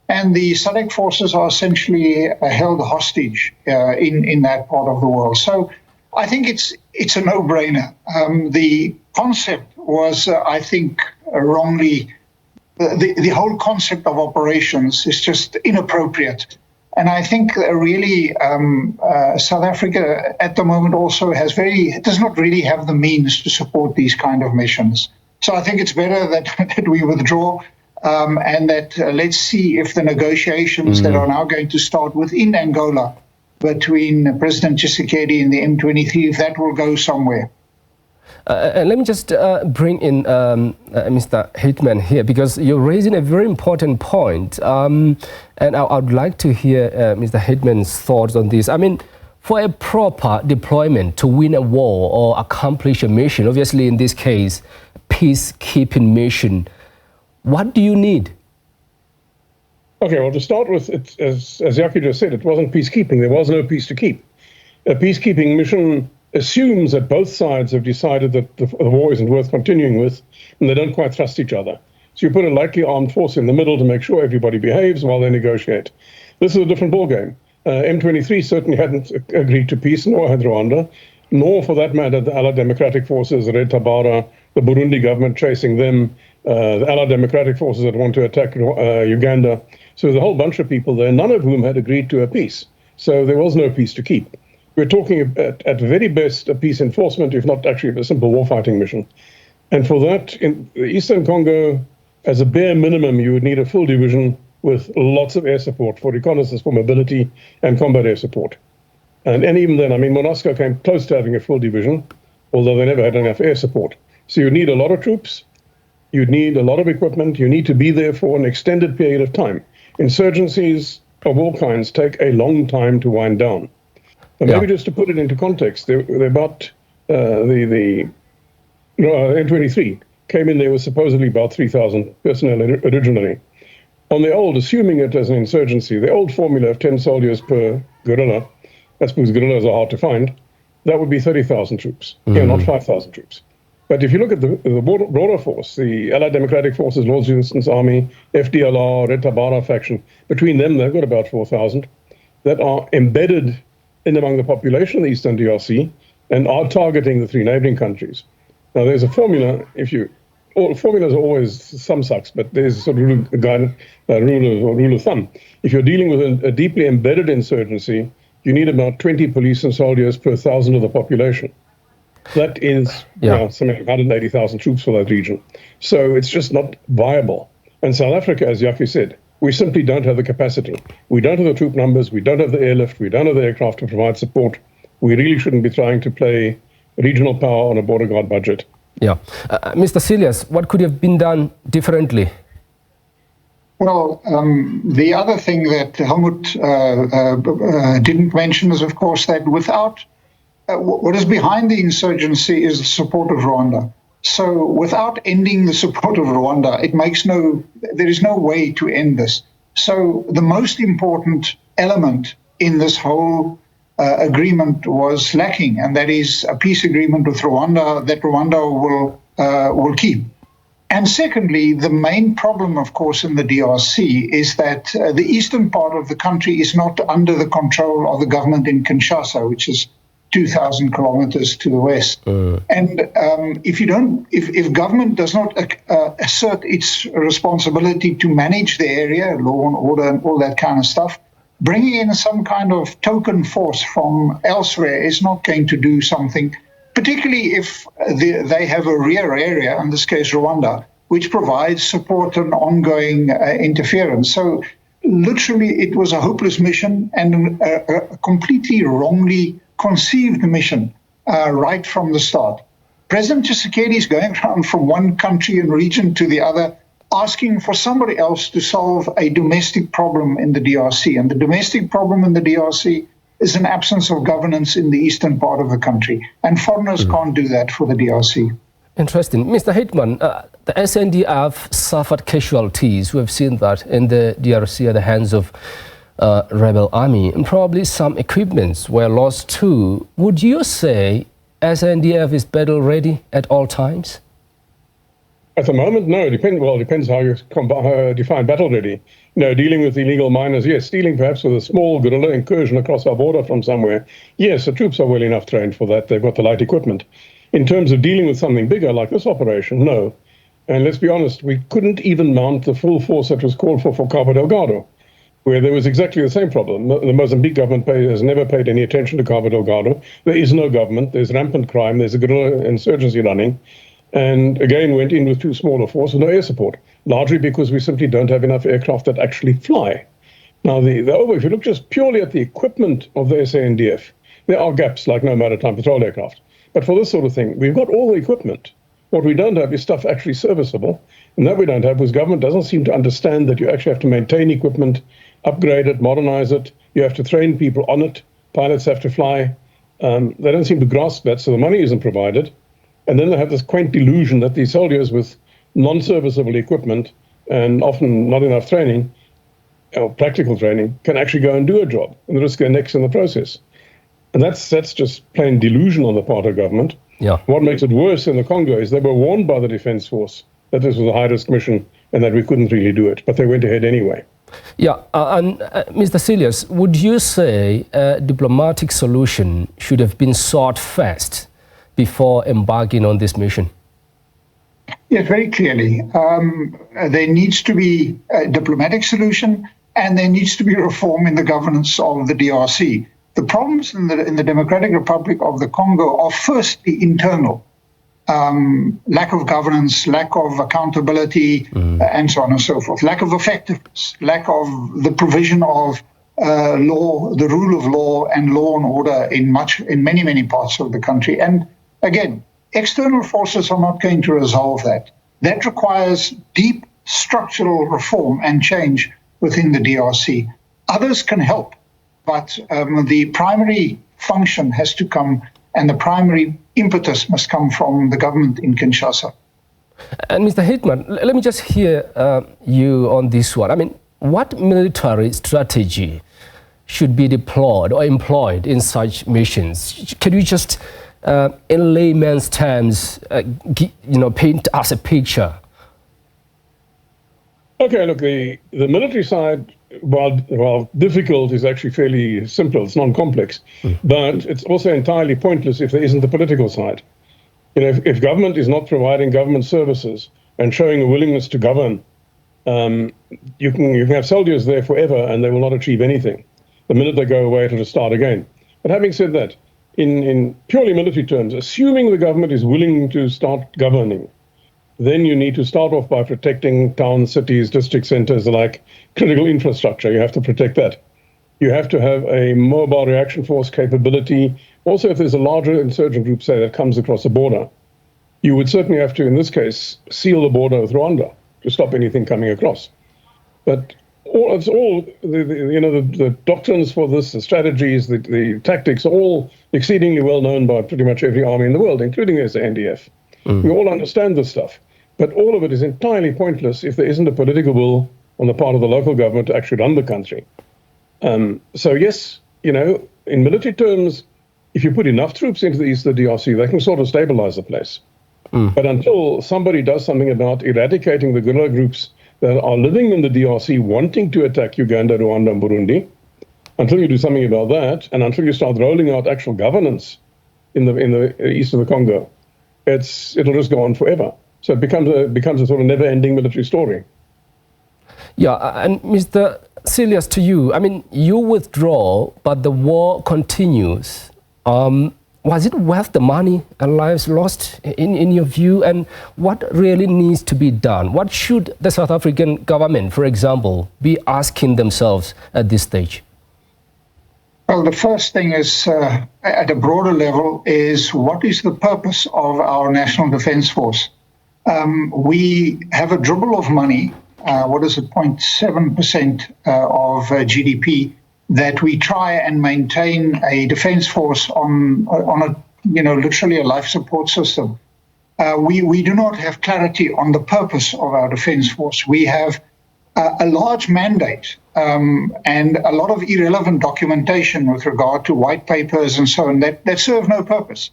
And the SADC forces are essentially held hostage in that part of the world. So I think it's a no-brainer. The concept was, I think, wrongly. The whole concept of operations is just inappropriate. And I think really South Africa at the moment also does not really have the means to support these kind of missions. So I think it's better that we withdraw and that let's see if the negotiations that are now going to start within Angola between President Tshisekedi and the M23, if that will go somewhere. Let me just bring in Mr. Heitmann here, because you're raising a very important point. And I would like to hear Mr. Heitmann's thoughts on this. I mean, for a proper deployment to win a war or accomplish a mission, obviously in this case, peacekeeping mission, what do you need? Okay, well, to start with, as Yaki just said, it wasn't peacekeeping. There was no peace to keep. A peacekeeping mission assumes that both sides have decided that the war isn't worth continuing with, and they don't quite trust each other. So you put a lightly armed force in the middle to make sure everybody behaves while they negotiate. This is a different ballgame. M23 certainly hadn't agreed to peace, nor had Rwanda, nor, for that matter, the Allied Democratic Forces, Red Tabara, the Burundi government chasing them, the Allied Democratic Forces that want to attack Uganda. So there's a whole bunch of people there, none of whom had agreed to a peace. So there was no peace to keep. We're talking at very best a peace enforcement, if not actually a simple warfighting mission. And for that, in the Eastern Congo, as a bare minimum, you would need a full division with lots of air support for reconnaissance, for mobility, and combat air support. And even then, I mean, MONUSCO came close to having a full division, although they never had enough air support. So you need a lot of troops. you'd need a lot of equipment. You need to be there for an extended period of time. Insurgencies of all kinds take a long time to wind down. But maybe just to put it into context, they're about the M23 came in. There was supposedly about 3,000 personnel originally. On the old, assuming it as an insurgency, the old formula of 10 soldiers per guerrilla, that's because guerrillas are hard to find, that would be 30,000 troops, not 5,000 troops. But if you look at the broader force, the Allied Democratic Forces, Lord's Resistance Army, FDLR, Red Tabara faction, between them, they've got about 4,000 that are embedded in among the population of the Eastern DRC and are targeting the three neighboring countries. Now, there's a formula, formulas are always some sucks, but there's a sort of rule of thumb. If you're dealing with a deeply embedded insurgency, you need about 20 police and soldiers per 1,000 of the population. That is something like 180,000 troops for that region. So it's just not viable. And South Africa, as Yaki said, we simply don't have the capacity. We don't have the troop numbers. We don't have the airlift. We don't have the aircraft to provide support. We really shouldn't be trying to play regional power on a border guard budget. Yeah. Mr. Cilliers, what could have been done differently? Well, the other thing that Helmut didn't mention is, of course, that without what is behind the insurgency is the support of Rwanda. So without ending the support of Rwanda, there is no way to end this. So the most important element in this whole agreement was lacking, and that is a peace agreement with Rwanda that Rwanda will keep. And secondly, the main problem, of course, in the DRC is that the eastern part of the country is not under the control of the government in Kinshasa, which is 2,000 kilometers to the west. And if government does not assert its responsibility to manage the area, law and order and all that kind of stuff, bringing in some kind of token force from elsewhere is not going to do something, particularly if they have a rear area, in this case Rwanda, which provides support and ongoing interference. So literally it was a hopeless mission and a completely wrongly conceived mission right from the start. President Tshisekedi is going around from one country and region to the other, asking for somebody else to solve a domestic problem in the DRC. And the domestic problem in the DRC is an absence of governance in the eastern part of the country. And foreigners can't do that for the DRC. Interesting. Mr. Hitman, the SNDF suffered casualties. We have seen that in the DRC at the hands of rebel army, and probably some equipments were lost too. Would you say SNDF is battle ready at all times? At the moment, no. It depends how you define battle ready. Dealing with illegal miners, yes. Dealing perhaps with a small guerrilla incursion across our border from somewhere, yes, the troops are well enough trained for that. They've got the light equipment. In terms of dealing with something bigger like this operation, no. And let's be honest, we couldn't even mount the full force that was called for Cabo Delgado, where there was exactly the same problem. The Mozambique government has never paid any attention to Cabo Delgado. There is no government. There's rampant crime. There's a guerrilla insurgency running. And again, went in with too small a force with no air support, largely because we simply don't have enough aircraft that actually fly. Now, if you look just purely at the equipment of the SANDF, there are gaps like no maritime patrol aircraft. But for this sort of thing, we've got all the equipment. What we don't have is stuff actually serviceable. And that we don't have because government doesn't seem to understand that you actually have to maintain equipment, upgrade it, modernize it. You have to train people on it. Pilots have to fly. They don't seem to grasp that, so the money isn't provided. And then they have this quaint delusion that these soldiers with non-serviceable equipment and often not enough training, or practical training, can actually go and do a job and risk their necks in the process. And that's just plain delusion on the part of government. Yeah. What makes it worse in the Congo is they were warned by the Defense Force that this was a high-risk mission and that we couldn't really do it, but they went ahead anyway. Yeah, and Mr. Cilliers, would you say a diplomatic solution should have been sought first before embarking on this mission? Yes, very clearly. There needs to be a diplomatic solution and there needs to be reform in the governance of the DRC. The problems in the Democratic Republic of the Congo are firstly internal. Lack of governance, lack of accountability, and so on and so forth. Lack of effectiveness, lack of the provision of law, the rule of law and law and order in many, many parts of the country. And again, external forces are not going to resolve that. That requires deep structural reform and change within the DRC. Others can help, but the primary function has to come, and the primary impetus must come from the government in Kinshasa. And Mr. Hitman, let me just hear you on this one. I mean, what military strategy should be deployed or employed in such missions? Can you just, in layman's terms, paint us a picture? Okay, look, the military side, while difficult, is actually fairly simple. It's non-complex, but it's also entirely pointless if there isn't the political side. If government is not providing government services and showing a willingness to govern, you can have soldiers there forever and they will not achieve anything. The minute they go away, it'll just start again. But having said that, in purely military terms, assuming the government is willing to start governing, then you need to start off by protecting towns, cities, district centers, like critical infrastructure. You have to protect that. You have to have a mobile reaction force capability. Also, if there's a larger insurgent group, say, that comes across the border, you would certainly have to, in this case, seal the border with Rwanda to stop anything coming across. But the doctrines for this, the strategies, the tactics, are all exceedingly well known by pretty much every army in the world, including the SANDF. We all understand this stuff. But all of it is entirely pointless if there isn't a political will on the part of the local government to actually run the country. So yes, in military terms, if you put enough troops into the east of the DRC, they can sort of stabilize the place. But until somebody does something about eradicating the guerrilla groups that are living in the DRC wanting to attack Uganda, Rwanda, and Burundi, until you do something about that, and until you start rolling out actual governance in the east of the Congo, it'll just go on forever. So it becomes a sort of never-ending military story. Yeah, and Mr. Silius, to you, I mean, you withdraw, but the war continues. Was it worth the money and lives lost in your view? And what really needs to be done? What should the South African government, for example, be asking themselves at this stage? Well, the first thing is, at a broader level, is what is the purpose of our National Defence Force? We have a dribble of money, 0.7% of GDP, that we try and maintain a defence force on a, literally a life support system. We do not have clarity on the purpose of our defence force. We have a large mandate and a lot of irrelevant documentation with regard to white papers and so on that serve no purpose.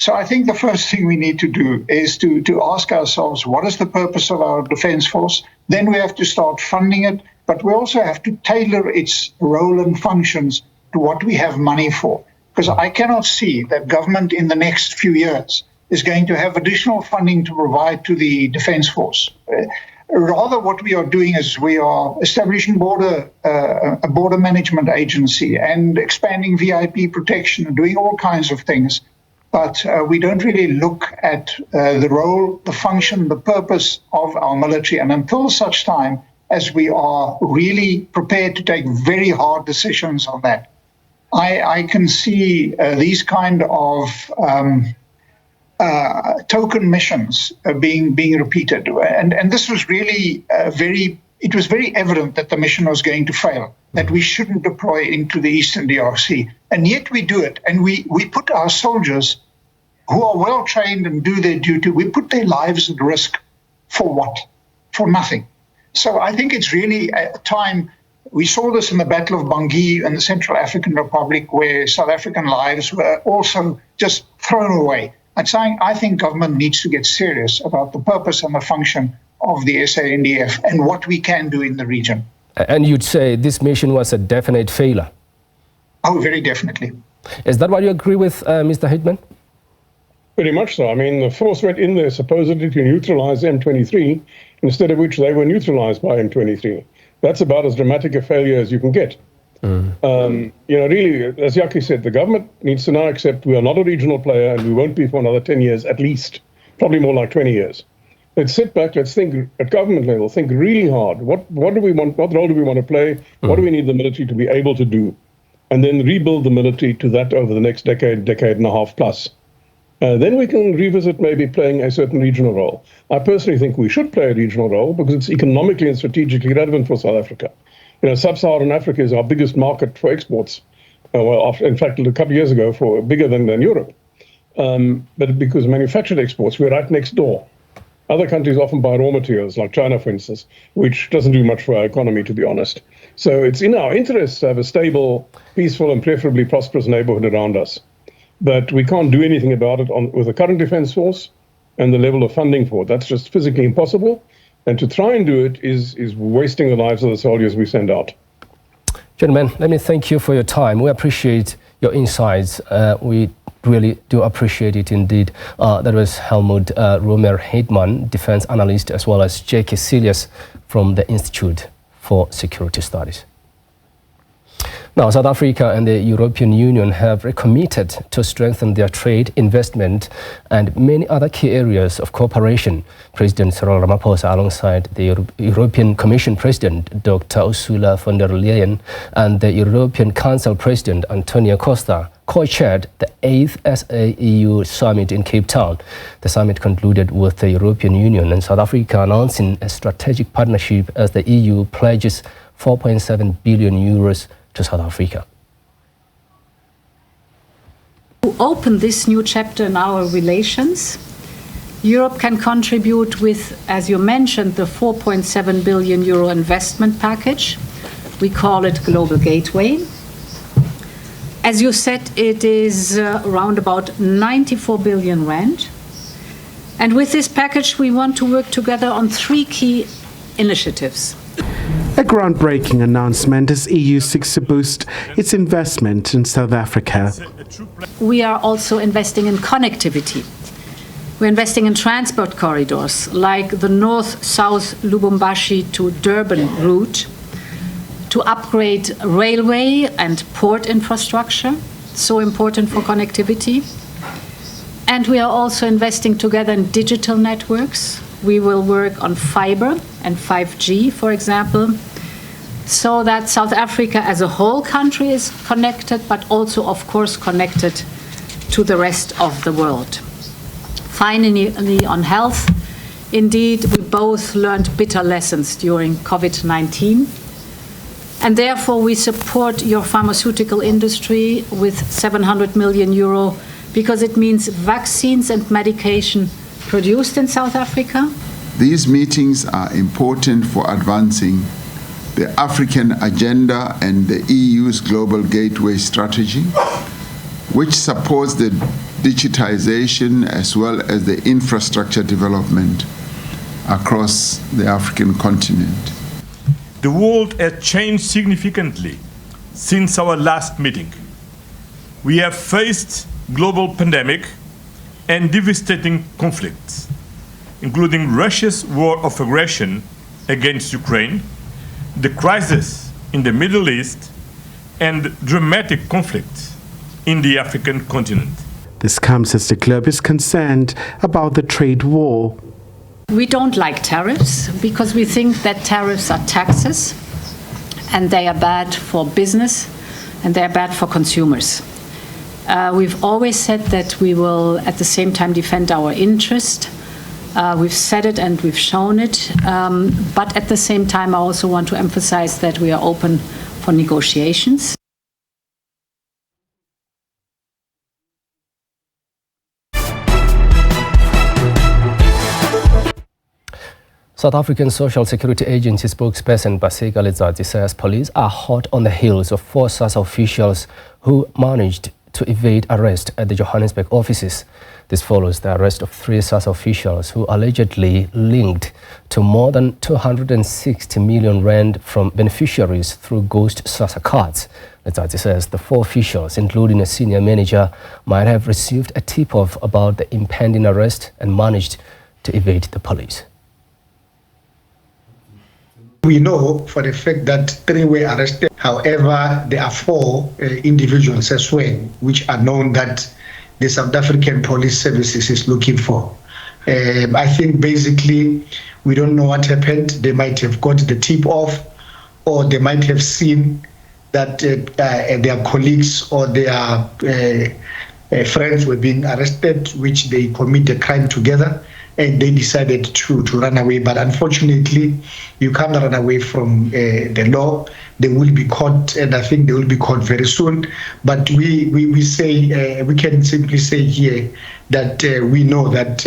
So I think the first thing we need to do is to ask ourselves, what is the purpose of our defence force? Then we have to start funding it, but we also have to tailor its role and functions to what we have money for. Because I cannot see that government in the next few years is going to have additional funding to provide to the defence force. Rather, what we are doing is we are establishing a border management agency and expanding VIP protection and doing all kinds of things. But we don't really look at the role, the function, the purpose of our military. And until such time as we are really prepared to take very hard decisions on that, I can see these kind of token missions being repeated. And this was really it was very evident that the mission was going to fail, that we shouldn't deploy into the Eastern DRC. And yet we do it. And we put our soldiers who are well trained and do their duty, we put their lives at risk for what? For nothing. So I think it's really a time, we saw this in the Battle of Bangui in the Central African Republic, where South African lives were also just thrown away. I think government needs to get serious about the purpose and the function of the SANDF and what we can do in the region. And you'd say this mission was a definite failure? Oh, very definitely. Is that what you agree with, Mr. Hitman? Pretty much so. I mean, the force went in there supposedly to neutralize M23, instead of which they were neutralized by M23. That's about as dramatic a failure as you can get. Really, as Yaki said, the government needs to now accept we are not a regional player and we won't be for another 10 years at least, probably more like 20 years. Let's sit back, let's think at government level, think really hard. What do we want? What role do we want to play? What do we need the military to be able to do? And then rebuild the military to that over the next decade and a half plus. Then we can revisit maybe playing a certain regional role. I personally think we should play a regional role because it's economically and strategically relevant for South Africa. Sub-Saharan Africa is our biggest market for exports. In fact, a couple of years ago, bigger than Europe. But because manufactured exports, we're right next door. Other countries often buy raw materials, like China, for instance, which doesn't do much for our economy, to be honest. So it's in our interest to have a stable, peaceful, and preferably prosperous neighborhood around us. But we can't do anything about it with the current defense force and the level of funding for it. That's just physically impossible. And to try and do it is wasting the lives of the soldiers we send out. Gentlemen, let me thank you for your time. We appreciate your insights. We really do appreciate it indeed. That was Helmut Romer-Heidmann, defense analyst, as well as J.K. Silius from the Institute for Security Studies. Now, South Africa and the European Union have recommitted to strengthen their trade, investment, and many other key areas of cooperation. President Cyril Ramaphosa, alongside the European Commission President Dr. Ursula von der Leyen and the European Council President Antonio Costa, co-chaired the 8th SA-EU Summit in Cape Town. The summit concluded with the European Union and South Africa announcing a strategic partnership as the EU pledges 4.7 billion euros to South Africa. To open this new chapter in our relations, Europe can contribute with, as you mentioned, the 4.7 billion euro investment package. We call it Global Gateway. As you said, it is around about 94 billion rand. And with this package, we want to work together on 3 key initiatives. A groundbreaking announcement as EU seeks to boost its investment in South Africa. We are also investing in connectivity. We're investing in transport corridors like the north-south Lubumbashi to Durban route to upgrade railway and port infrastructure, so important for connectivity. And we are also investing together in digital networks. We will work on fiber and 5G, for example, so that South Africa as a whole country is connected, but also, of course, connected to the rest of the world. Finally, on health, indeed, we both learned bitter lessons during COVID-19. And therefore, we support your pharmaceutical industry with 700 million euro because it means vaccines and medication produced in South Africa. These meetings are important for advancing the African agenda and the EU's Global Gateway strategy, which supports the digitization as well as the infrastructure development across the African continent. The world has changed significantly since our last meeting. We have faced global pandemic and devastating conflicts, including Russia's war of aggression against Ukraine, the crisis in the Middle East, and dramatic conflicts in the African continent. This comes as the globe is concerned about the trade war. We don't like tariffs because we think that tariffs are taxes and they are bad for business and they are bad for consumers. We've always said that we will at the same time defend our interest. We've said it and we've shown it, but at the same time I also want to emphasize that we are open for negotiations. South African Social Security Agency spokesperson Baseka Letsatsi says police are hot on the heels of 4 Sassa officials who managed to evade arrest at the Johannesburg offices. This follows the arrest of 3 Sassa officials who allegedly linked to more than 260 million rand from beneficiaries through ghost Sassa cards. Letsatsi says the 4 officials, including a senior manager, might have received a tip-off about the impending arrest and managed to evade the police. We know for the fact that 3 were arrested. However, there are 4 individuals as well, which are known that the South African Police Services is looking for. I think basically we don't know what happened. They might have got the tip off, or they might have seen that their colleagues or their friends were being arrested, which they commit a crime together, and they decided to run away. But unfortunately, you can't run away from the law. They will be caught, and I think they will be caught very soon. But we say, we can simply say here that we know that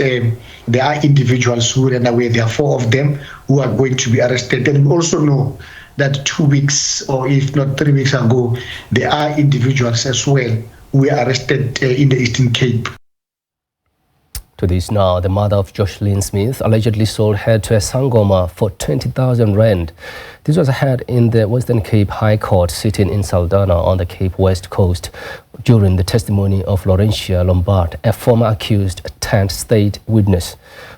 there are individuals who ran away. There are 4 of them who are going to be arrested. And we also know that 2 weeks, or if not 3 weeks ago, there are individuals as well who were arrested in the Eastern Cape. To this now, the mother of Jocelyn Smith allegedly sold her to a Sangoma for 20,000 rand. This was heard in the Western Cape High Court sitting in Saldanha on the Cape West Coast during the testimony of Laurentia Lombard, a former accused turned state witness.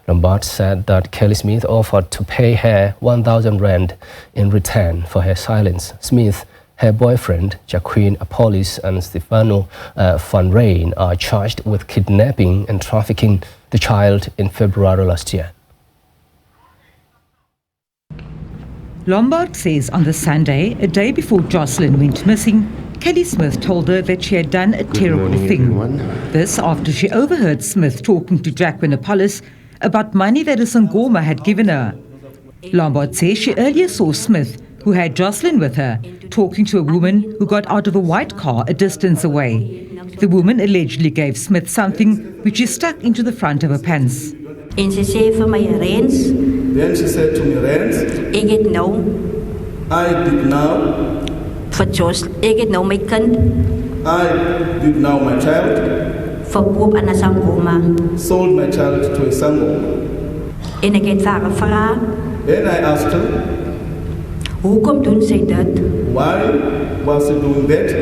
Lombard said that Kelly Smith offered to pay her 1,000 rand in return for her silence. Smith, her boyfriend, Jacqueline Apollis and Stefano van Rijn are charged with kidnapping and trafficking the child in February last year. Lombard says on the Sunday, a day before Jocelyn went missing, Kelly Smith told her that she had done a terrible thing. This after she overheard Smith talking to Jacqueline Apollis about money that a Sangoma had given her. Lombard says she earlier saw Smith, who had Jocelyn with her, talking to a woman who got out of a white car a distance away. The woman allegedly gave Smith something which she stuck into the front of her pants. En sy sê vir my, Rens. Then she said to me, Rens. Ek het nou. I did now. Vir Jocelyn, ek het nou my kind. I did now my child. Verkoop aan 'n Sangoma. Sold my child to a Sangoma. En ek het vir haar gevra. Then I asked her. Hoekom doen sy dit? Why was she doing that?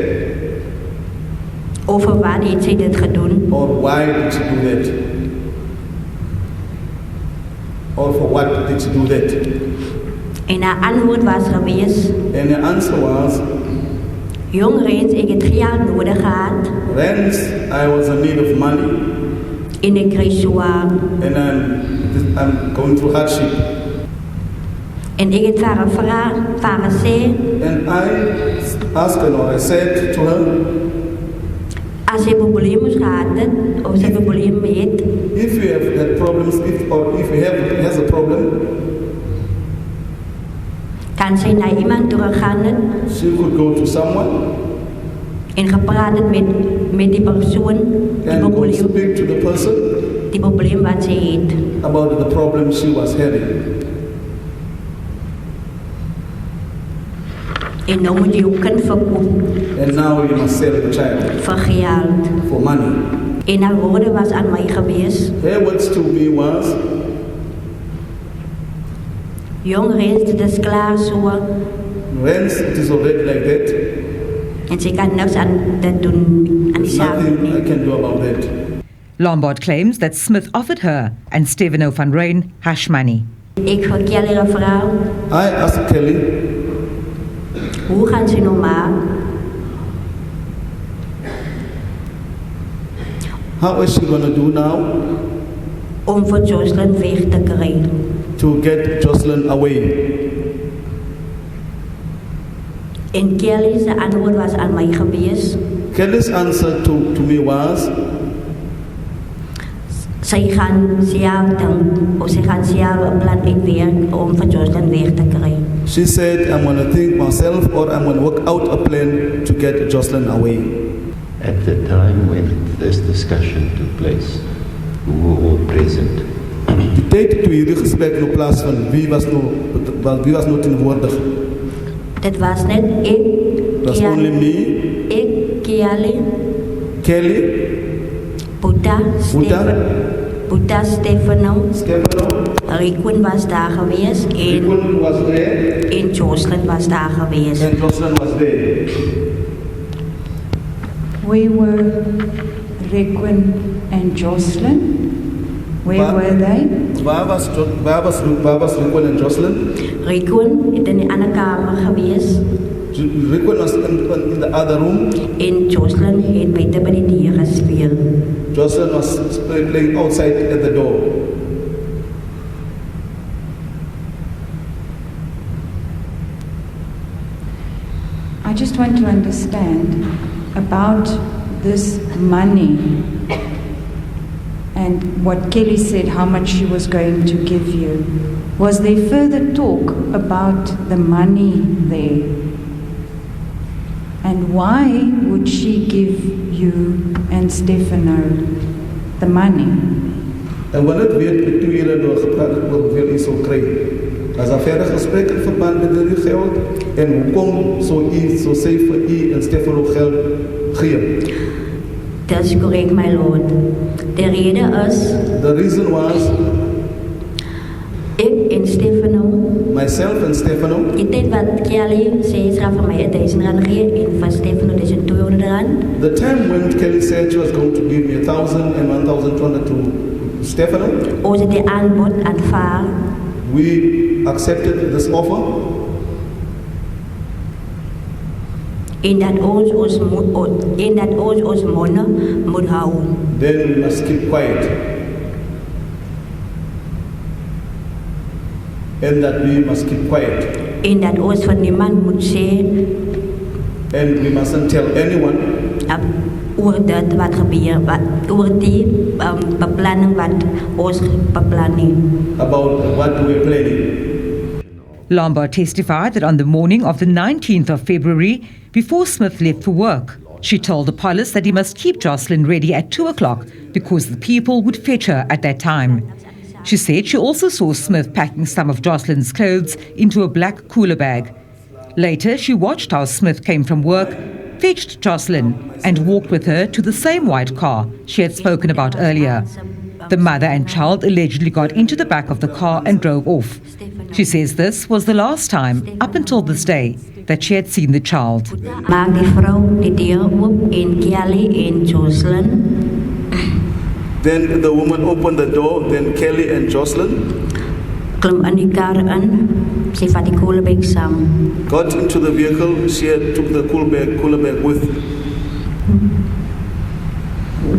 Of vir wat het sy dit gedoen? Or why did she do that? Or for what did she do that? En haar antwoord was gewees. And the answer was. Jong Rens, ek het geld nodig gehad. Rens, I was in need of money. En ek kry swaar. And I'm going through hardship. En ek het vir haar gesê. And I asked her, or I said to her. As jy probleme gehad het, of sy probleme het. If you have had problems, if you has a problem. Kan sy na iemand toe gegaan het. She could go to someone. En gepraat het met die persoon. And go speak to the person. Die probleem wat sy het. About the problem she was having. En nou moet jy jou kind verkoop. And now you must sell the child. Vir geld. For money. En haar woorde was aan my gewees. Her words to me was. Jong Rens, dit is klaar so. Rens, it is already like that. En sy kan niks aan dit doen aan die saak. Nothing I can do about that. Lombard claims that Smith offered her and Stefano van Rijn hash money. Ek vir Kelly gevra. I asked Kelly. Hoe gaan sy nou maak? How is she going to do now? Om vir Jocelyn weg te kry. To get Jocelyn away. En Kelly's antwoord was aan my gewees. Kelly's answer to me was. Sy gaan self dink, of sy gaan self 'n plan uitwerk om vir Jocelyn weg te kry. She said, I'm going to think myself, or I'm going to work out a plan to get Jocelyn away. At the time when this discussion took place, we were all present. Die tyd toe hierdie gesprek nou plaasvind, wie was nou teenwoordig? Dit was net ek. It was only me. Ek, Kelly. Buddha Stefano. Riquin was daar geweest. En Jocelyn was daar geweest. And Jocelyn was there. We were Riquin and Jocelyn. Where were they? Waar was Riquin en Jocelyn? Riquin het in die ander kamer geweest. Riquin was in the other room. En Jocelyn het buite by die deur gespeel. Jocelyn was playing outside at the door. I just want to understand about this money and what Kelly said, how much she was going to give you, was there further talk about the money there? And why would she give you and Stefano the money? En wanneer weet toe jullie door gepraat het oor hoeveel u sou kry? As daar verder gesprek in verband met uw geld en hoekom sou u so sê vir u en Stefano geld gee? Dat is correct, my lord. De reden is... The reason was... Ik en Stefano... Myself and Stefano... Die tijd wat Kelly zei, ze gaan voor mij R1.000 geven en van Stefano is R200. The time when Kelly said she was going to give me 1,000 and 1,200 to Stefano... Onze de aanbod aanvaard. We accepted this offer. In dat ons monnen moet houden. Then we must keep quiet. And that we must keep quiet. In dat ons van niemand moet zeggen. And we mustn't tell anyone. Oor dat wat gebeurt, oor die beplanning wat ons beplanning. About what we're planning. Lombard testified that on the morning of the 19th of February, before Smith left for work, she told the police that he must keep Jocelyn ready at 2 o'clock because the people would fetch her at that time. She said she also saw Smith packing some of Jocelyn's clothes into a black cooler bag. Later, she watched how Smith came from work, fetched Jocelyn, and walked with her to the same white car she had spoken about earlier. The mother and child allegedly got into the back of the car and drove off. She says this was the last time, up until this day, that she had seen the child. Maak die vrou die deur oop en Kelly en Jocelyn. Then the woman opened the door, then Kelly and Jocelyn klim in die kar in, sy vat die koelbag saam. Got into the vehicle, she took the cooler bag with.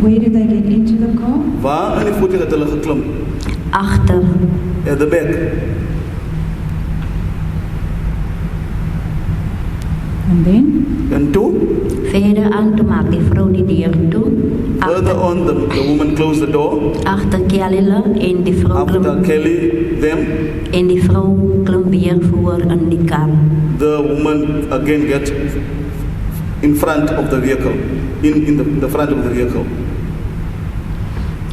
Where did they get into the car? Waar in die voertuig het hulle geklim? Agter. At the back. And then? En toe? Verder aan, toe maak die vrou die deur toe. Further on, the woman closed the door. Achter Kelly en die vrou After Kelly, them. En die vrou klim weer voor in die kar. The woman again get in front of the vehicle, in the front of the vehicle.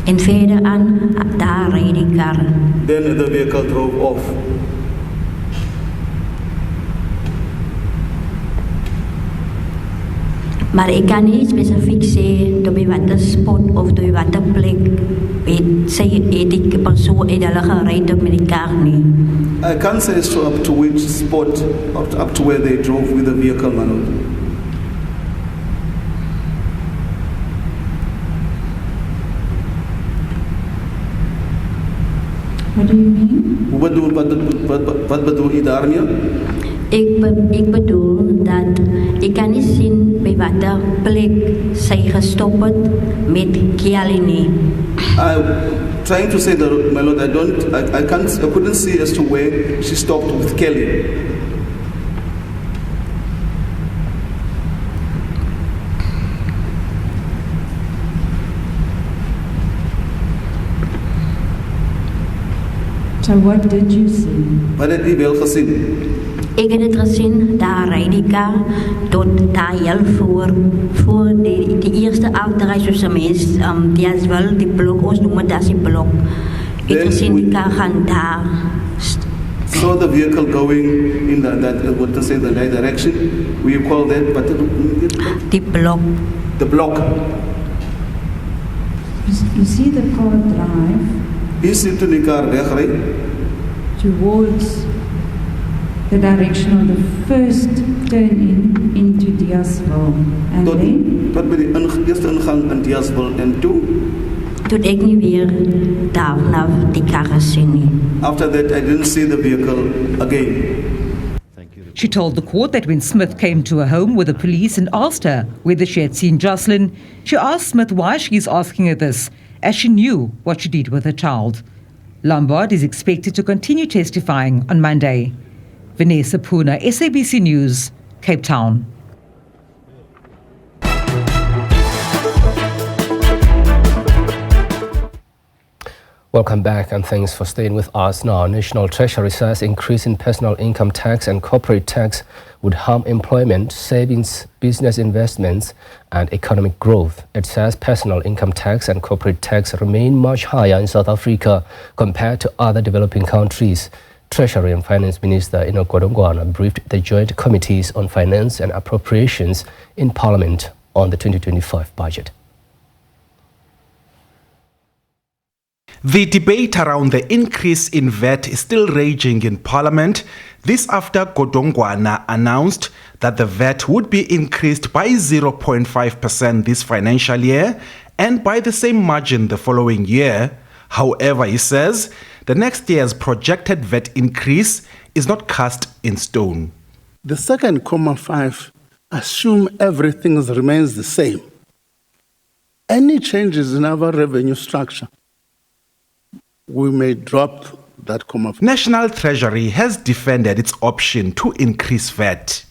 En verder aan, daar reed die kar. Then the vehicle drove off. Maar ik kan niet specifiek zeggen op wat spot of op wat plek die persoon in hulle gereed op met die kar nie. I can't say so up to which spot, up to where they drove with the vehicle, my lord. What do you mean? Wat bedoel je daarmee? Ik bedoel dat ik kan niet zien bij wat plek zij gestopt het met Kelly nie. I'm trying to say that, my lord, I couldn't see as to where she stopped with Kelly. So what did you see? Wat het u wel gezien? Ik heb het gezien, daar rijd ik tot daar heel voor de eerste autorij, zoals mens, die is wel die blok, ons noemen dat die blok. Ik heb gezien die kar gaan daar. So the vehicle going in the right direction, we call that, but die blok. The block. You see the car drive. You see to the car wegrijden. Towards the direction of the first turn into Diasville. And then? Tot bij de eerste ingang in Diasville en toe? Toen ik niet weer daar naar die kar gezien. After that, I didn't see the vehicle again. She told the court that when Smith came to her home with the police and asked her whether she had seen Jocelyn, she asked Smith why she is asking her this, as she knew what she did with her child. Lombard is expected to continue testifying on Monday. Vanessa Puna, SABC News, Cape Town. Welcome back and thanks for staying with us. Now, National Treasury says increase in personal income tax and corporate tax would harm employment, savings, business investments and economic growth. It says personal income tax and corporate tax remain much higher in South Africa compared to other developing countries. Treasury and Finance Minister Envoy briefed the Joint Committees on Finance and Appropriations in Parliament on the 2025 budget. The debate around the increase in VAT is still raging in Parliament. This after Godongwana announced that the VAT would be increased by 0.5% this financial year and by the same margin the following year. However, he says the next year's projected VAT increase is not cast in stone. The second 0.5 assume everything remains the same. Any changes in our revenue structure, we may drop that 0.5. National Treasury has defended its option to increase VAT.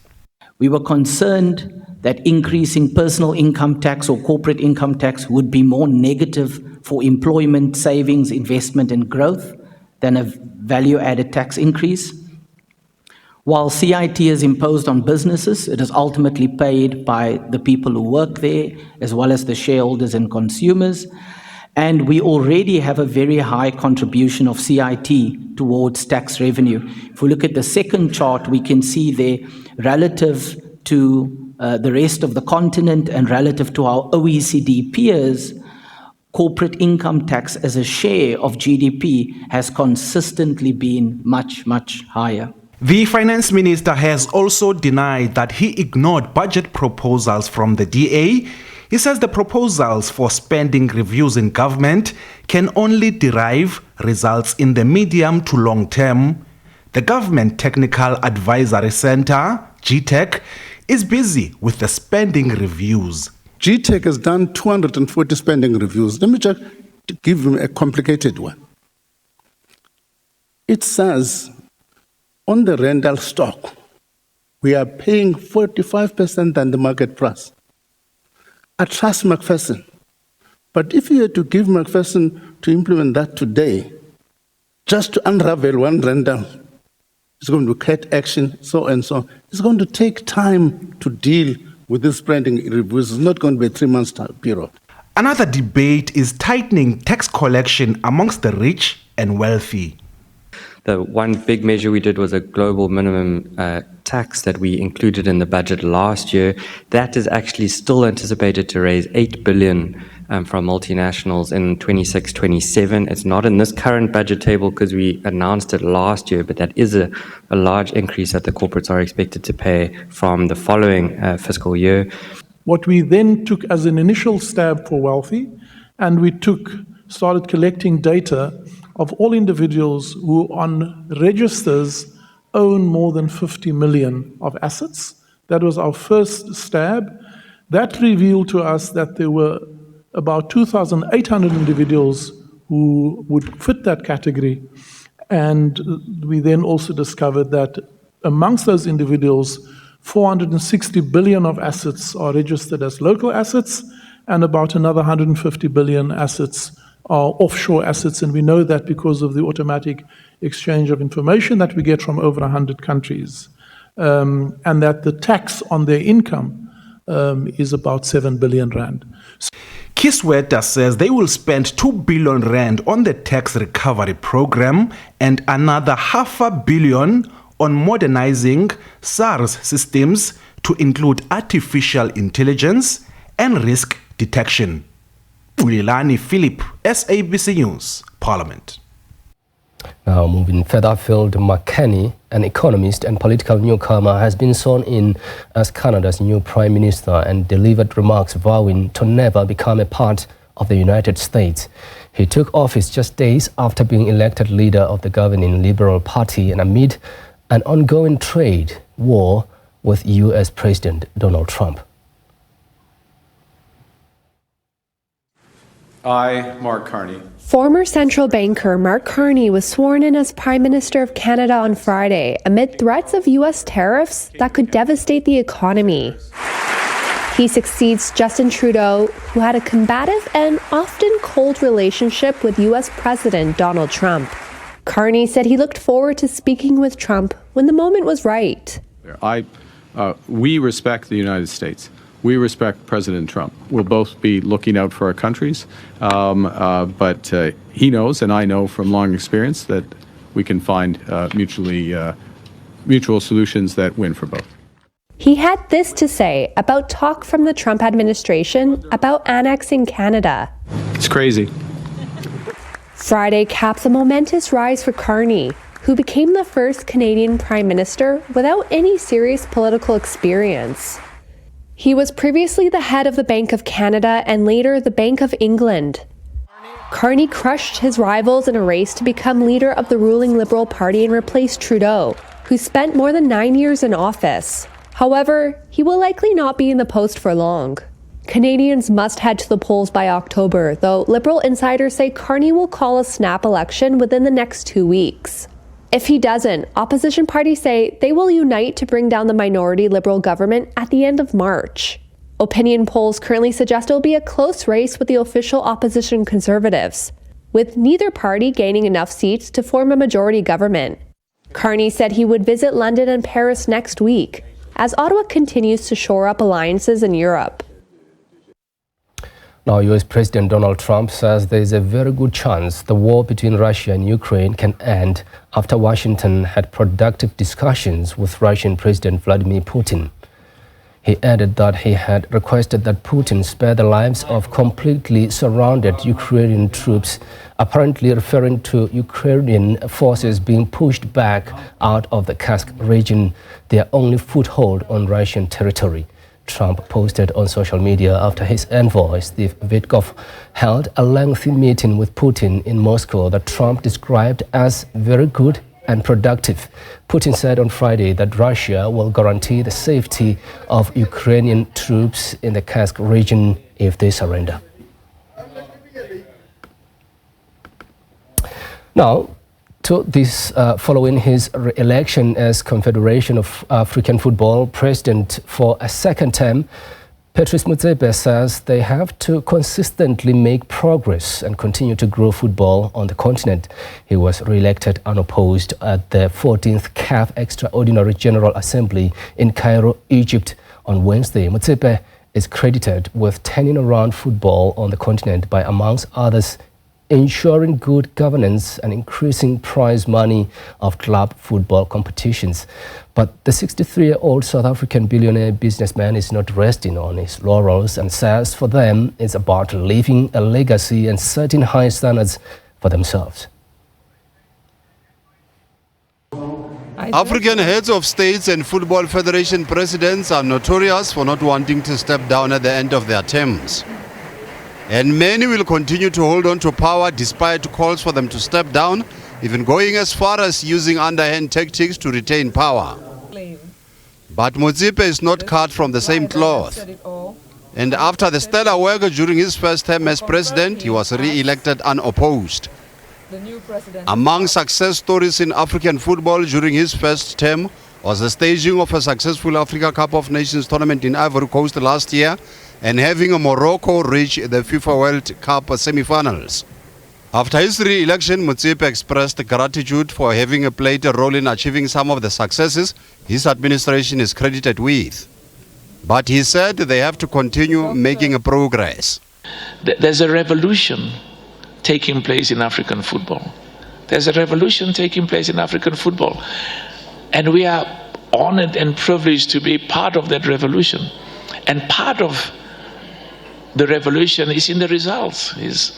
We were concerned that increasing personal income tax or corporate income tax would be more negative for employment, savings, investment and growth than a value-added tax increase. While CIT is imposed on businesses, it is ultimately paid by the people who work there, as well as the shareholders and consumers. And we already have a very high contribution of CIT towards tax revenue. If we look at the second chart, we can see there, relative to the rest of the continent and relative to our OECD peers, corporate income tax as a share of GDP has consistently been much, much higher. The Finance Minister has also denied that he ignored budget proposals from the DA. He says the proposals for spending reviews in government can only derive results in the medium to long term. The Government Technical Advisory Center, GTEC, is busy with the spending reviews. GTEC has done 240 spending reviews. Let me just give you a complicated one. It says on the rental stock, we are paying 45% than the market price. I trust Macpherson. But if you had to give Macpherson to implement that today, just to unravel one rental, it's going to cut action, so and so. It's going to take time to deal with this spending reviews. It's not going to be a 3-month period. Another debate is tightening tax collection amongst the rich and wealthy. The one big measure we did was a global minimum tax that we included in the budget last year. That is actually still anticipated to raise 8 billion from multinationals in 26-27. It's not in this current budget table because we announced it last year, but that is a large increase that the corporates are expected to pay from the following fiscal year. What we then took as an initial stab for wealthy, and we started collecting data of all individuals who on registers own more than 50 million of assets. That was our first stab. That revealed to us that there were about 2,800 individuals who would fit that category. And we then also discovered that amongst those individuals, 460 billion of assets are registered as local assets, and about another 150 billion assets are offshore assets, and we know that because of the automatic exchange of information that we get from over 100 countries, and that the tax on their income is about 7 billion rand. Kisweta says they will spend 2 billion rand on the tax recovery program and another 500 million on modernizing SARS systems to include artificial intelligence and risk detection. Ulilani Philip, SABC News, Parliament. Now, moving further afield, McKenny, an economist and political newcomer, has been sworn in as Canada's new Prime Minister and delivered remarks vowing to never become a part of the United States. He took office just days after being elected leader of the governing Liberal Party and amid an ongoing trade war with U.S. President Donald Trump. I, Mark Carney. Former central banker Mark Carney was sworn in as Prime Minister of Canada on Friday amid threats of U.S. tariffs that could devastate the economy. He succeeds Justin Trudeau, who had a combative and often cold relationship with U.S. President Donald Trump. Carney said he looked forward to speaking with Trump when the moment was right. We respect the United States. We respect President Trump. We'll both be looking out for our countries, but he knows and I know from long experience that we can find mutual solutions that win for both. He had this to say about talk from the Trump administration about annexing Canada. It's crazy. Friday caps a momentous rise for Carney, who became the first Canadian Prime Minister without any serious political experience. He was previously the head of the Bank of Canada and later the Bank of England. Carney crushed his rivals in a race to become leader of the ruling Liberal Party and replace Trudeau, who spent more than 9 years in office. However, he will likely not be in the post for long. Canadians must head to the polls by October, though Liberal insiders say Carney will call a snap election within the next 2 weeks. If he doesn't, opposition parties say they will unite to bring down the minority Liberal government at the end of March. Opinion polls currently suggest it will be a close race with the official opposition Conservatives, with neither party gaining enough seats to form a majority government. Carney said he would visit London and Paris next week, as Ottawa continues to shore up alliances in Europe. Now, U.S. President Donald Trump says there is a very good chance the war between Russia and Ukraine can end after Washington had productive discussions with Russian President Vladimir Putin. He added that he had requested that Putin spare the lives of completely surrounded Ukrainian troops, apparently referring to Ukrainian forces being pushed back out of the Kursk region, their only foothold on Russian territory. Trump posted on social media after his envoy, Steve Witkoff, held a lengthy meeting with Putin in Moscow that Trump described as very good and productive. Putin said on Friday that Russia will guarantee the safety of Ukrainian troops in the Kursk region if they surrender. Now, to this, following his re-election as Confederation of African Football president for a second term, Patrice Motsepe says they have to consistently make progress and continue to grow football on the continent. He was re-elected unopposed at the 14th CAF Extraordinary General Assembly in Cairo, Egypt on Wednesday. Motsepe is credited with turning around football on the continent by, amongst others, ensuring good governance and increasing prize money of club football competitions. But the 63-year-old South African billionaire businessman is not resting on his laurels and says for them it's about leaving a legacy and setting high standards for themselves. African heads of states and football federation presidents are notorious for not wanting to step down at the end of their terms. And many will continue to hold on to power despite calls for them to step down, even going as far as using underhand tactics to retain power. But Motsepe is not cut from the same cloth. And after the stellar work during his first term as president, he was re-elected unopposed. Among success stories in African football during his first term was the staging of a successful Africa Cup of Nations tournament in Ivory Coast last year, and having Morocco reach the FIFA World Cup semi-finals. After his re-election, Motsepe expressed gratitude for having played a role in achieving some of the successes his administration is credited with. But he said they have to continue making a progress. There's a revolution taking place in African football. There's a revolution taking place in African football. And we are honored and privileged to be part of that revolution. And part of the revolution is in the results. Is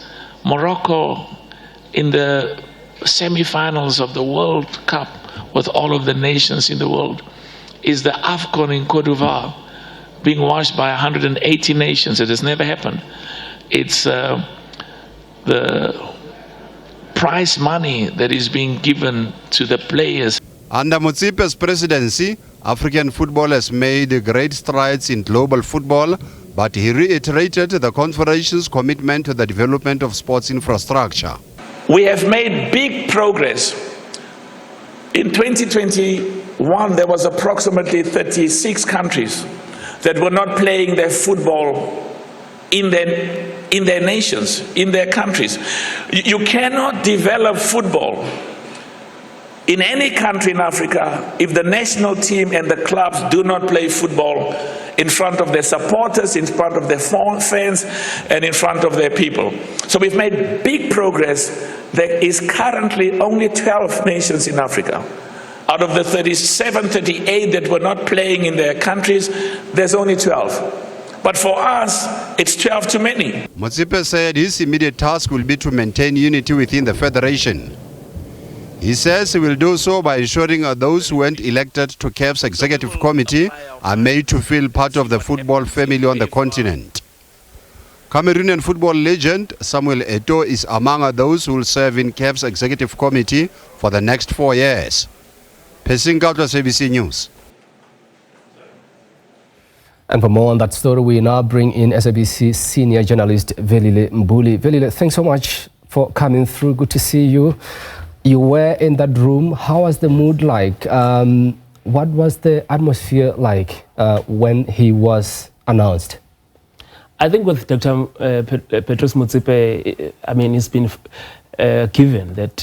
Morocco in the semi-finals of the World Cup with all of the nations in the world. Is the AFCON in Cote d'Ivoire being watched by 180 nations. It has never happened. It's the prize money that is being given to the players. Under Motsepe's presidency, African football has made great strides in global football, but he reiterated the Confederation's commitment to the development of sports infrastructure. We have made big progress. In 2021, there was approximately 36 countries. that were not playing their football in their nations, in their countries. You cannot develop football in any country in Africa if the national team and the clubs do not play football in front of their supporters, in front of their fans, and in front of their people. So we've made big progress. There is currently only 12 nations in Africa. Out of the 37, 38 that were not playing in their countries, there's only 12. But for us, it's 12 too many. Motsepe said his immediate task will be to maintain unity within the federation. He says he will do so by ensuring those who weren't elected to CAF's executive committee are made to feel part of the football family on the continent. Cameroonian football legend Samuel Eto'o is among those who will serve in CAF's executive committee for the next 4 years. Pesinga, SABC News. And for more on that story, we now bring in SABC senior journalist Velile Mbuli. Velile, thanks so much for coming through. Good to see you. You were in that room. How was the mood like? What was the atmosphere like when he was announced? I think with Dr. Patrice Motsepe, I mean, it's been given that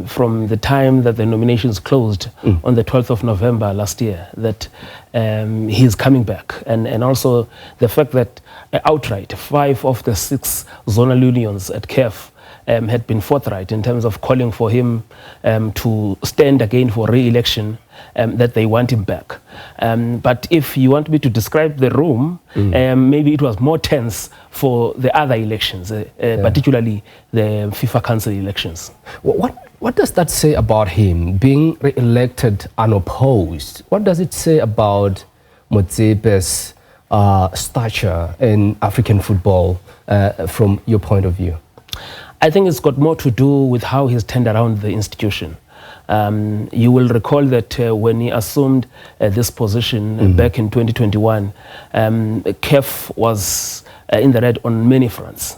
from the time that the nominations closed on the 12th of November last year, that he's coming back. And also the fact that outright 5 of the 6 zonal unions at CAF had been forthright in terms of calling for him to stand again for re-election, that they want him back. But if you want me to describe the room, maybe it was more tense for the other elections, particularly the FIFA Council elections. What does that say about him being re-elected unopposed? What does it say about Motsepe's stature in African football from your point of view? I think it's got more to do with how he's turned around the institution. You will recall that when he assumed this position back in 2021, CAF was in the red on many fronts.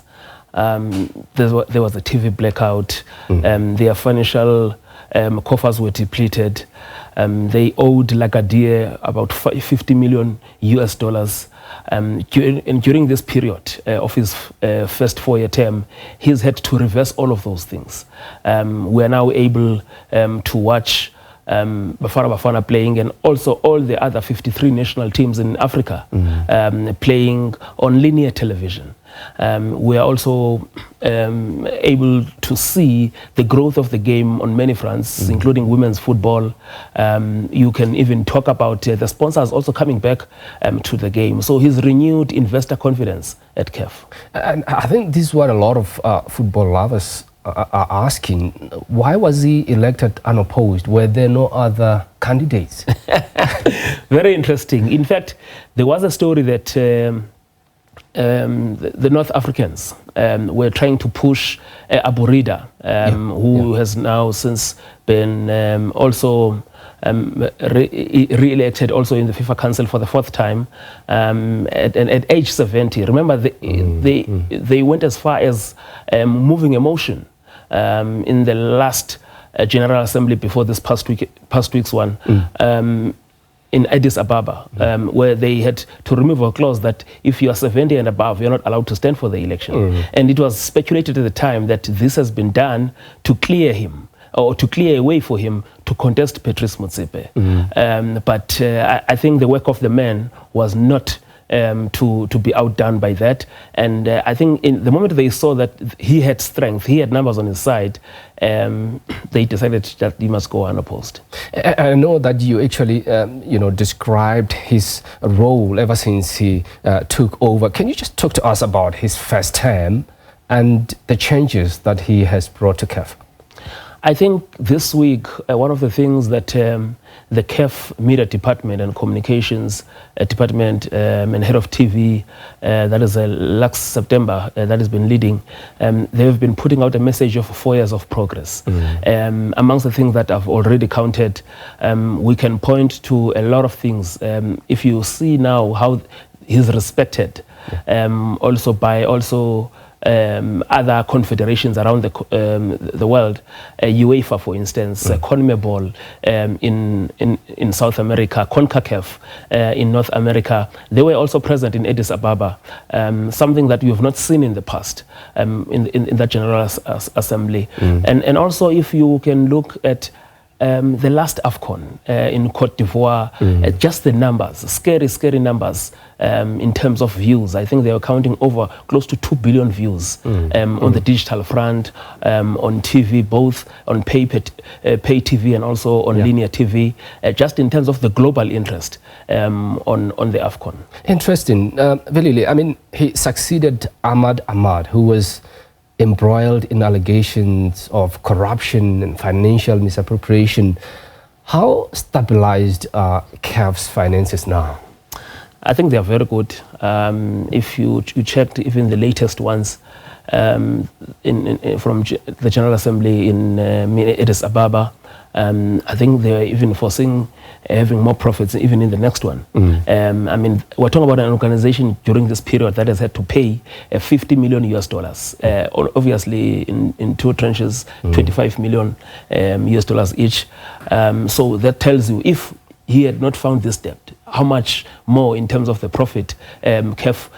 There was a TV blackout, their financial coffers were depleted, they owed Lagadia about $50 million US. During this period of his first 4-year term, he's had to reverse all of those things. We are now able to watch Bafana Bafana playing, and also all the other 53 national teams in Africa playing on linear television. We are also able to see the growth of the game on many fronts, including women's football. You can even talk about the sponsors also coming back to the game. So his renewed investor confidence at CAF. And I think this is what a lot of football lovers are asking. Why was he elected unopposed? Were there no other candidates? Very interesting. In fact, there was a story that the North Africans were trying to push Abu Rida, who has now since been also re-elected also in the FIFA Council for the 4th time at age 70. Remember, they went as far as moving a motion in the last General Assembly before this past week's one. In Addis Ababa, where they had to remove a clause that if you are 70 and above, you're not allowed to stand for the election. And it was speculated at the time that this has been done to clear him, or to clear a way for him to contest Patrice Motsepe. But I think the work of the man was not to be outdone by that. And I think in the moment they saw that he had strength, he had numbers on his side, they decided that he must go unopposed. I know that you actually, described his role ever since he took over. Can you just talk to us about his first term and the changes that he has brought to CAF? I think this week, one of the things that the CAF Media Department and Communications Department and Head of TV, that is Lux September, that has been leading, they've been putting out a message of 4 years of progress. Amongst the things that I've already counted, we can point to a lot of things. If you see now how he's respected, also by other confederations around the world, UEFA, for instance, CONMEBOL in South America, CONCACAF in North America, they were also present in Addis Ababa, something that we have not seen in the past in that General Assembly. And also, if you can look at the last AFCON in Cote d'Ivoire, just the numbers, scary numbers in terms of views. I think they were counting over close to 2 billion views on the digital front, on TV, both on pay TV and also on linear TV, just in terms of the global interest on the AFCON. Interesting. Velile, I mean, he succeeded Ahmad Ahmad, who was embroiled in allegations of corruption and financial misappropriation. How stabilized are CAF's finances now? I think they are very good. If you checked even the latest ones from the General Assembly in Addis Ababa, I think they are even foreseeing having more profits even in the next one. I mean, we're talking about an organization during this period that has had to pay $50 million US, obviously in two tranches, $25 million US each. So that tells you, if he had not found this debt, how much more in terms of the profit CAF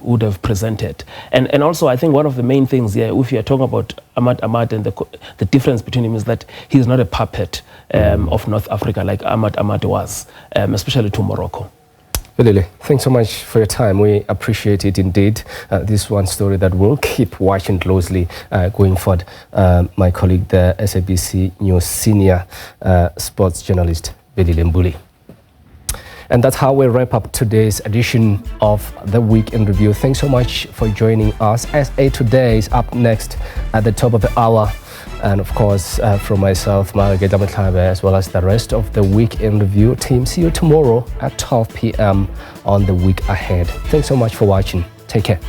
would have presented. And also, I think one of the main things here, if you're talking about Ahmad and the difference between him, is that he's not a puppet of North Africa like Ahmad was, especially to Morocco. Velile, thanks so much for your time. We appreciate it indeed. This one story that we'll keep watching closely going forward. My colleague, the SABC News senior sports journalist, Velile Mbuli. And that's how we wrap up today's edition of The Week in Review. Thanks so much for joining us. SA Today is up next at the top of the hour. And of course, from myself, Margaret Amatlabe, as well as the rest of the Week in Review team. See you tomorrow at 12 p.m. on The Week Ahead. Thanks so much for watching. Take care.